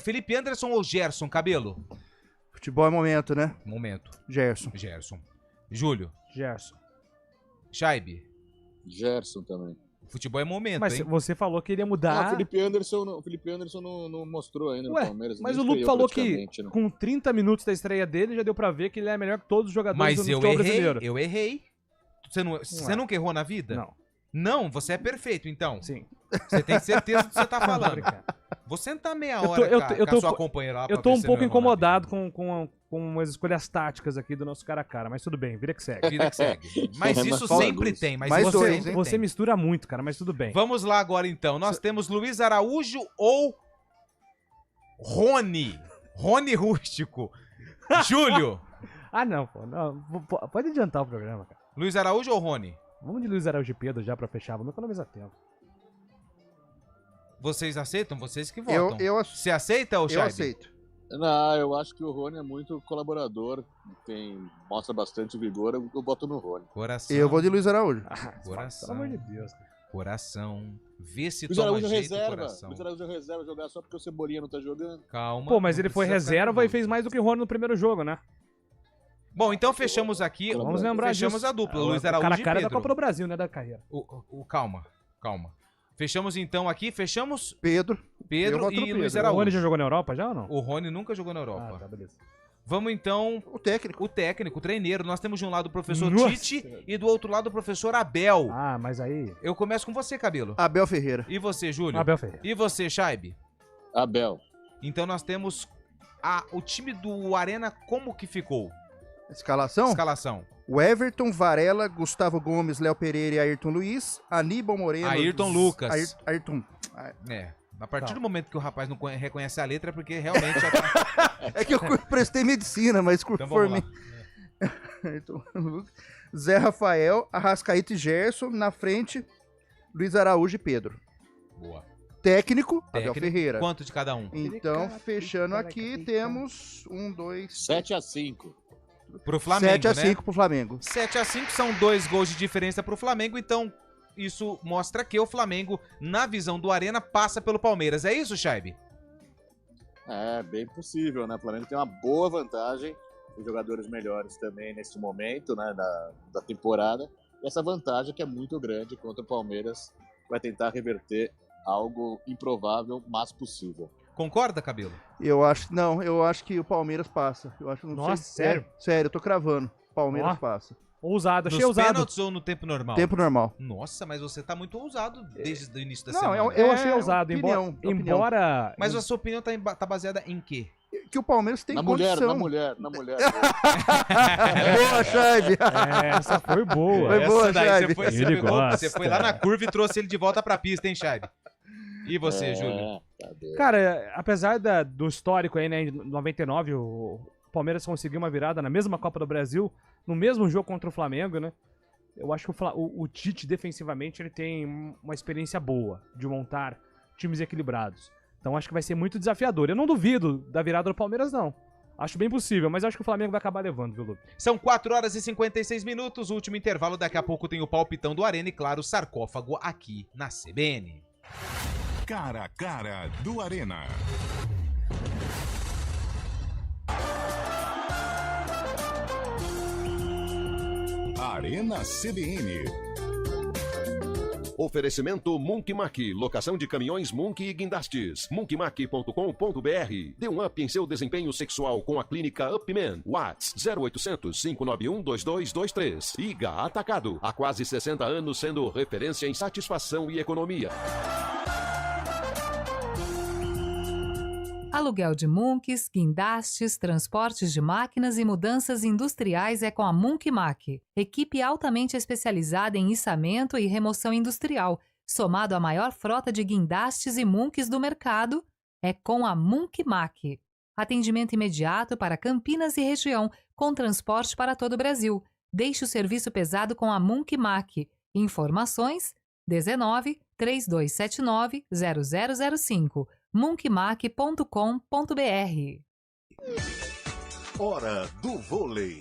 Felipe Anderson ou Gerson, Cabelo? Futebol é momento, né? Momento. Gerson. Júlio. Gerson. Shaibe. Gerson também. Futebol é momento, Mas hein? você falou que iria mudar. O Felipe Anderson não mostrou ainda no Palmeiras. Mas nem o Lupe estreou falou que praticamente, né? com 30 minutos da estreia dele já deu pra ver que ele é melhor que todos os jogadores Mas do eu futebol errei, brasileiro. eu errei. Você nunca errou na vida? Não. Não, você é perfeito, então. Sim. Você tem certeza do que você tá falando. Vou sentar meia hora com a sua companheira lá pra Eu tô ver um se pouco não errou na incomodado com as escolhas táticas aqui do nosso cara a cara, mas tudo bem, vida que segue. Vida que segue. Mas isso sempre tem. Mas Mais isso dois, sempre hein? Você tem. mistura muito, cara, mas tudo bem. Vamos lá agora, então. Nós temos Luiz Araújo ou Rony. Rony Rústico. Júlio. Não, pô. Não, pode adiantar o programa, cara. Luiz Araújo ou Rony? Vamos de Luiz Araújo e Pedro já pra fechar, vamos economizar tempo. Vocês aceitam? Vocês que votam. Você aceita, ou Eu Shaibe? aceito. Não, eu acho que o Rony é muito colaborador, mostra bastante vigor, eu boto no Rony. Coração. Eu vou de Luiz Araújo. Coração. Pelo amor de Deus. Coração. Vê se Luiz toma Araújo jeito, reserva. coração. Luiz Araújo reserva jogar só porque o Cebolinha não tá jogando. Calma. Pô, mas não ele foi precisa reserva ficar e fez mais do que o Rony no primeiro jogo, né? Bom, então fechamos aqui. Vamos lembrar Fechamos disso. a dupla, Luiz Araújo cara a e cara Pedro. da Copa do Brasil, né, da carreira. Calma. Fechamos então aqui, Pedro. Pedro Eu voto no e Pedro. Luiz O Araújo. Rony já jogou na Europa já ou não? O Rony nunca jogou na Europa. Tá, beleza. Vamos então... O técnico. O treineiro. Nós temos de um lado o professor Nossa. Tite e do outro lado o professor Abel. Mas aí... Eu começo com você, Cabelo. Abel Ferreira. E você, Júlio? Abel Ferreira. E você, Shaibe? Abel. Então nós temos o time do Arena, como que ficou? Escalação? O Everton, Varela, Gustavo Gomes, Léo Pereira e Ayrton Luiz, Aníbal Moreno... Ayrton Lucas. Ayrton... A partir do momento que o rapaz não reconhece a letra, é porque realmente já tá... É que eu prestei medicina, mas Então vamos formei... lá. Ayrton Lucas, Zé Rafael, Arrascaeta e Gerson, na frente, Luiz Araújo e Pedro. Boa. Técnico, Abel Ferreira. Quanto de cada um? Então, fechando aqui, temos 7-5. Pro Flamengo, 7-5 pro Flamengo. 7-5 são 2 gols de diferença pro Flamengo, então isso mostra que o Flamengo, na visão do Arena, passa pelo Palmeiras. É isso, Shaibe? É, bem possível, né? O Flamengo tem uma boa vantagem, os jogadores melhores também neste momento, né, da temporada. E essa vantagem que é muito grande contra o Palmeiras, vai tentar reverter algo improvável, mas possível. Concorda, Cabelo? Eu acho que o Palmeiras passa. Eu acho, não Nossa, sei, sério? Sério, eu tô cravando. Palmeiras passa. Ousado, achei Nos ousado. pênaltis ou no tempo normal? Tempo normal. Nossa, mas você tá muito ousado desde o início da Não, semana. Eu achei ousado, opinião. embora... Mas a sua opinião tá baseada em quê? Que o Palmeiras tem Na condição. mulher. Boa, Shaibe. Essa foi boa. Foi boa, Essa daí Shaibe. você foi lá na curva e trouxe ele de volta pra pista, hein, Shaibe? E você, Júlio? Cara, apesar do histórico aí, né, em 99, o Palmeiras conseguiu uma virada na mesma Copa do Brasil, no mesmo jogo contra o Flamengo, né? Eu acho que o Tite, defensivamente, ele tem uma experiência boa de montar times equilibrados. Então acho que vai ser muito desafiador. Eu não duvido da virada do Palmeiras, não. Acho bem possível, mas acho que o Flamengo vai acabar levando, viu, Lupe? São 4 horas e 56 minutos, último intervalo, daqui a pouco tem o palpitão do Arena e, claro, o sarcófago aqui na CBN. Cara a cara do Arena. Arena CBN. Oferecimento Munk Mack, locação de caminhões Munk e guindastes. Munkmack.com.br. Dê um up em seu desempenho sexual com a clínica Upman. Whats 0800 591 2223. IGA Atacado. Há quase 60 anos sendo referência em satisfação e economia. Aluguel de munks, guindastes, transportes de máquinas e mudanças industriais é com a Munk Mack, equipe altamente especializada em içamento e remoção industrial, somado à maior frota de guindastes e munks do mercado, é com a Munk Mack. Atendimento imediato para Campinas e região, com transporte para todo o Brasil. Deixe o serviço pesado com a Munk Mac. Informações 19 3279 0005 munkmac.com.br. Hora do vôlei.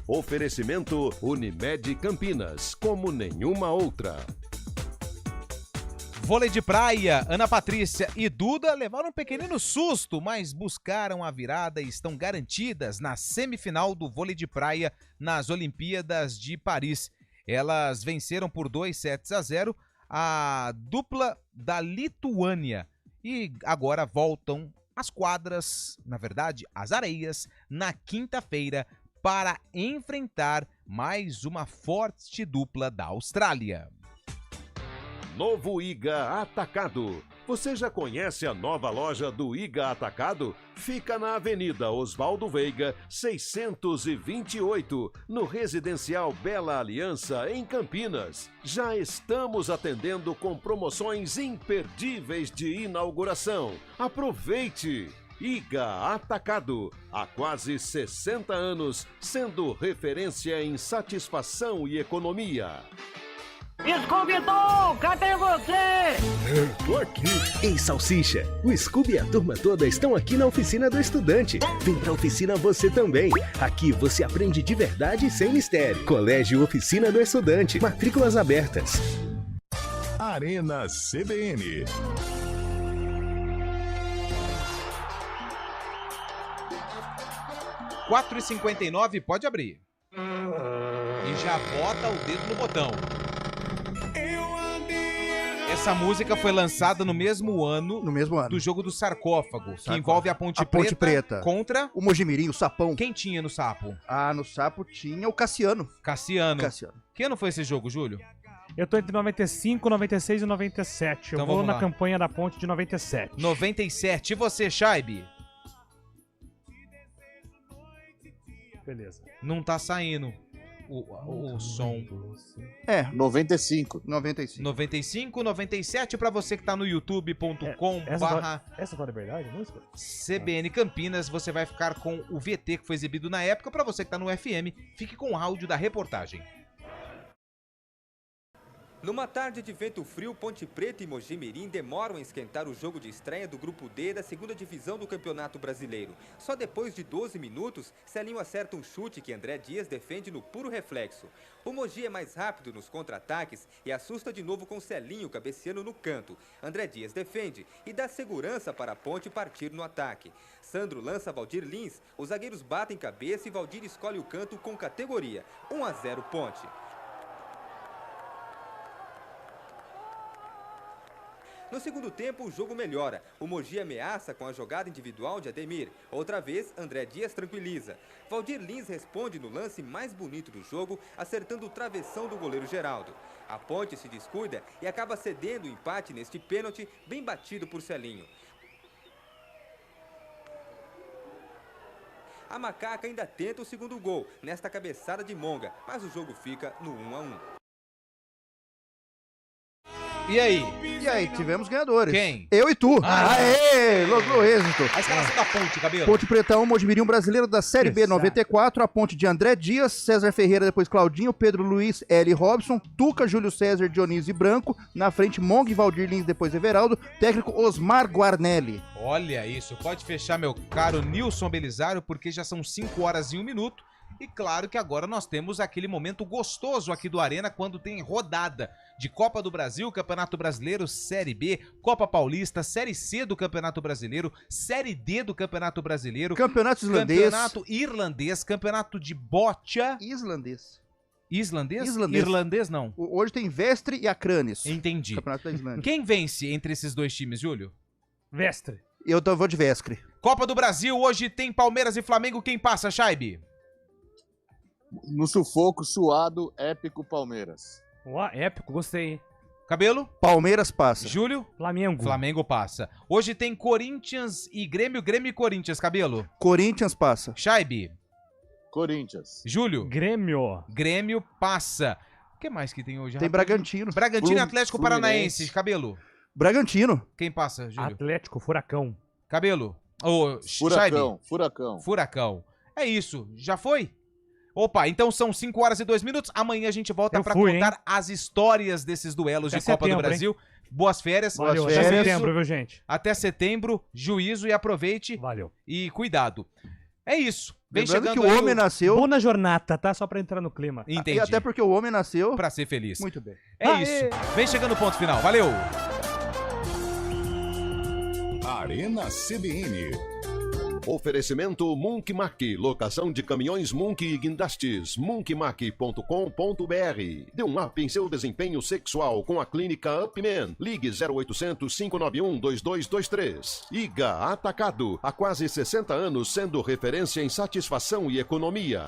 Oferecimento Unimed Campinas, como nenhuma outra. Vôlei de praia, Ana Patrícia e Duda levaram um pequenino susto, mas buscaram a virada e estão garantidas na semifinal do vôlei de praia nas Olimpíadas de Paris. Elas venceram por 2-0 a dupla da Lituânia e agora voltam às quadras, na verdade, às areias, na quinta-feira para enfrentar mais uma forte dupla da Austrália. Novo Iga Atacado. Você já conhece a nova loja do Iga Atacado? Fica na Avenida Osvaldo Veiga, 628, no Residencial Bela Aliança, em Campinas. Já estamos atendendo com promoções imperdíveis de inauguração. Aproveite! Iga Atacado, há quase 60 anos, sendo referência em satisfação e economia. Scooby-Doo, cadê você? Tô aqui. Ei, Salsicha, o Scooby e a turma toda estão aqui na Oficina do Estudante. Vem pra oficina você também. Aqui você aprende de verdade e sem mistério. Colégio Oficina do Estudante. Matrículas abertas. Arena CBN. – 4h59, pode abrir. E já bota o dedo no botão. Essa música foi lançada no mesmo ano do jogo do sarcófago, que envolve a Ponte Preta contra o Mojimirim, o Sapão. Quem tinha no Sapo? Ah, no Sapo tinha o Cassiano. Cassiano. Que ano foi esse jogo, Júlio? Eu tô entre 95, 96 e 97. Então eu vou vamos na lá. Campanha da Ponte de 97. 97. E você, Shaibi? Beleza. Não tá saindo o som. 95. 95, 97 pra você que tá no youtube.com Essa tá de verdade, a música? CBN Campinas, você vai ficar com o VT que foi exibido na época. Pra você que tá no FM, fique com o áudio da reportagem. Numa tarde de vento frio, Ponte Preta e Mojimirim demoram a esquentar o jogo de estreia do Grupo D da segunda divisão do Campeonato Brasileiro. Só depois de 12 minutos, Celinho acerta um chute que André Dias defende no puro reflexo. O Mogi é mais rápido nos contra-ataques e assusta de novo com Celinho cabeceando no canto. André Dias defende e dá segurança para a Ponte partir no ataque. Sandro lança Valdir Lins, os zagueiros batem cabeça e Valdir escolhe o canto com categoria. 1-0 Ponte. No segundo tempo, o jogo melhora. O Mogi ameaça com a jogada individual de Ademir. Outra vez, André Dias tranquiliza. Valdir Lins responde no lance mais bonito do jogo, acertando o travessão do goleiro Geraldo. A Ponte se descuida e acaba cedendo o empate neste pênalti bem batido por Celinho. A Macaca ainda tenta o segundo gol, nesta cabeçada de Monga, mas o jogo fica no 1-1. E aí? E aí, tivemos ganhadores. Quem? Eu e tu. Aê! Logrou êxito. A escalação da Ponte, Cabelo. Ponte Pretão, Mojimirim brasileiro da Série B 94. A ponte de André Dias, César Ferreira, depois Claudinho, Pedro Luiz, L. Robson, Tuca, Júlio César, Dionísio e Branco. Na frente, Mong, Valdir Lins, depois Everaldo. Técnico Osmar Guarnelli. Olha isso. Pode fechar, meu caro Nilson Belisário, porque já são 5 horas e 1 minuto. E claro que agora nós temos aquele momento gostoso aqui do Arena, quando tem rodada de Copa do Brasil, Campeonato Brasileiro, Série B, Copa Paulista, Série C do Campeonato Brasileiro, Série D do Campeonato Brasileiro, Campeonato Islandês, Campeonato Irlandês, Campeonato de Bocha. Islandês. Islandês? Irlandês não. Hoje tem Vestre e Acranes. Entendi. Campeonato da Islândia. Quem vence entre esses dois times, Júlio? Vestre. Eu vou de Vestre. Copa do Brasil, hoje tem Palmeiras e Flamengo. Quem passa, Shaibi? No sufoco, suado, épico Palmeiras. Épico, gostei. Cabelo? Palmeiras passa. Júlio? Flamengo. Flamengo passa. Hoje tem Corinthians e Grêmio, Grêmio e Corinthians, Cabelo? Corinthians passa. Shaibi? Corinthians. Júlio? Grêmio. Grêmio passa. O que mais que tem hoje? Tem Bragantino. Bragantino e Atlético Paranaense, Cabelo? Bragantino. Quem passa, Júlio? Atlético, Furacão. Cabelo? Furacão. Furacão. É isso. Já foi? Opa, então são 5 horas e 2 minutos. Amanhã a gente volta pra contar as histórias desses duelos de Copa do Brasil. Boas férias. Valeu, Juízo. até setembro, viu, gente? Até setembro, juízo e aproveite. Valeu. E cuidado. É isso. Vem Lembrando chegando que o aí homem nasceu... Boa jornada, tá? Só pra entrar no clima. Entendi. E até porque o homem nasceu... Pra ser feliz. Muito bem. É isso. Vem chegando no ponto final. Valeu. Arena CBN. Oferecimento Munk Mac, locação de caminhões Munk e guindastes, munkmac.com.br. Dê um up em seu desempenho sexual com a clínica Upman. Ligue 0800 591 2223. IGA Atacado, há quase 60 anos sendo referência em satisfação e economia.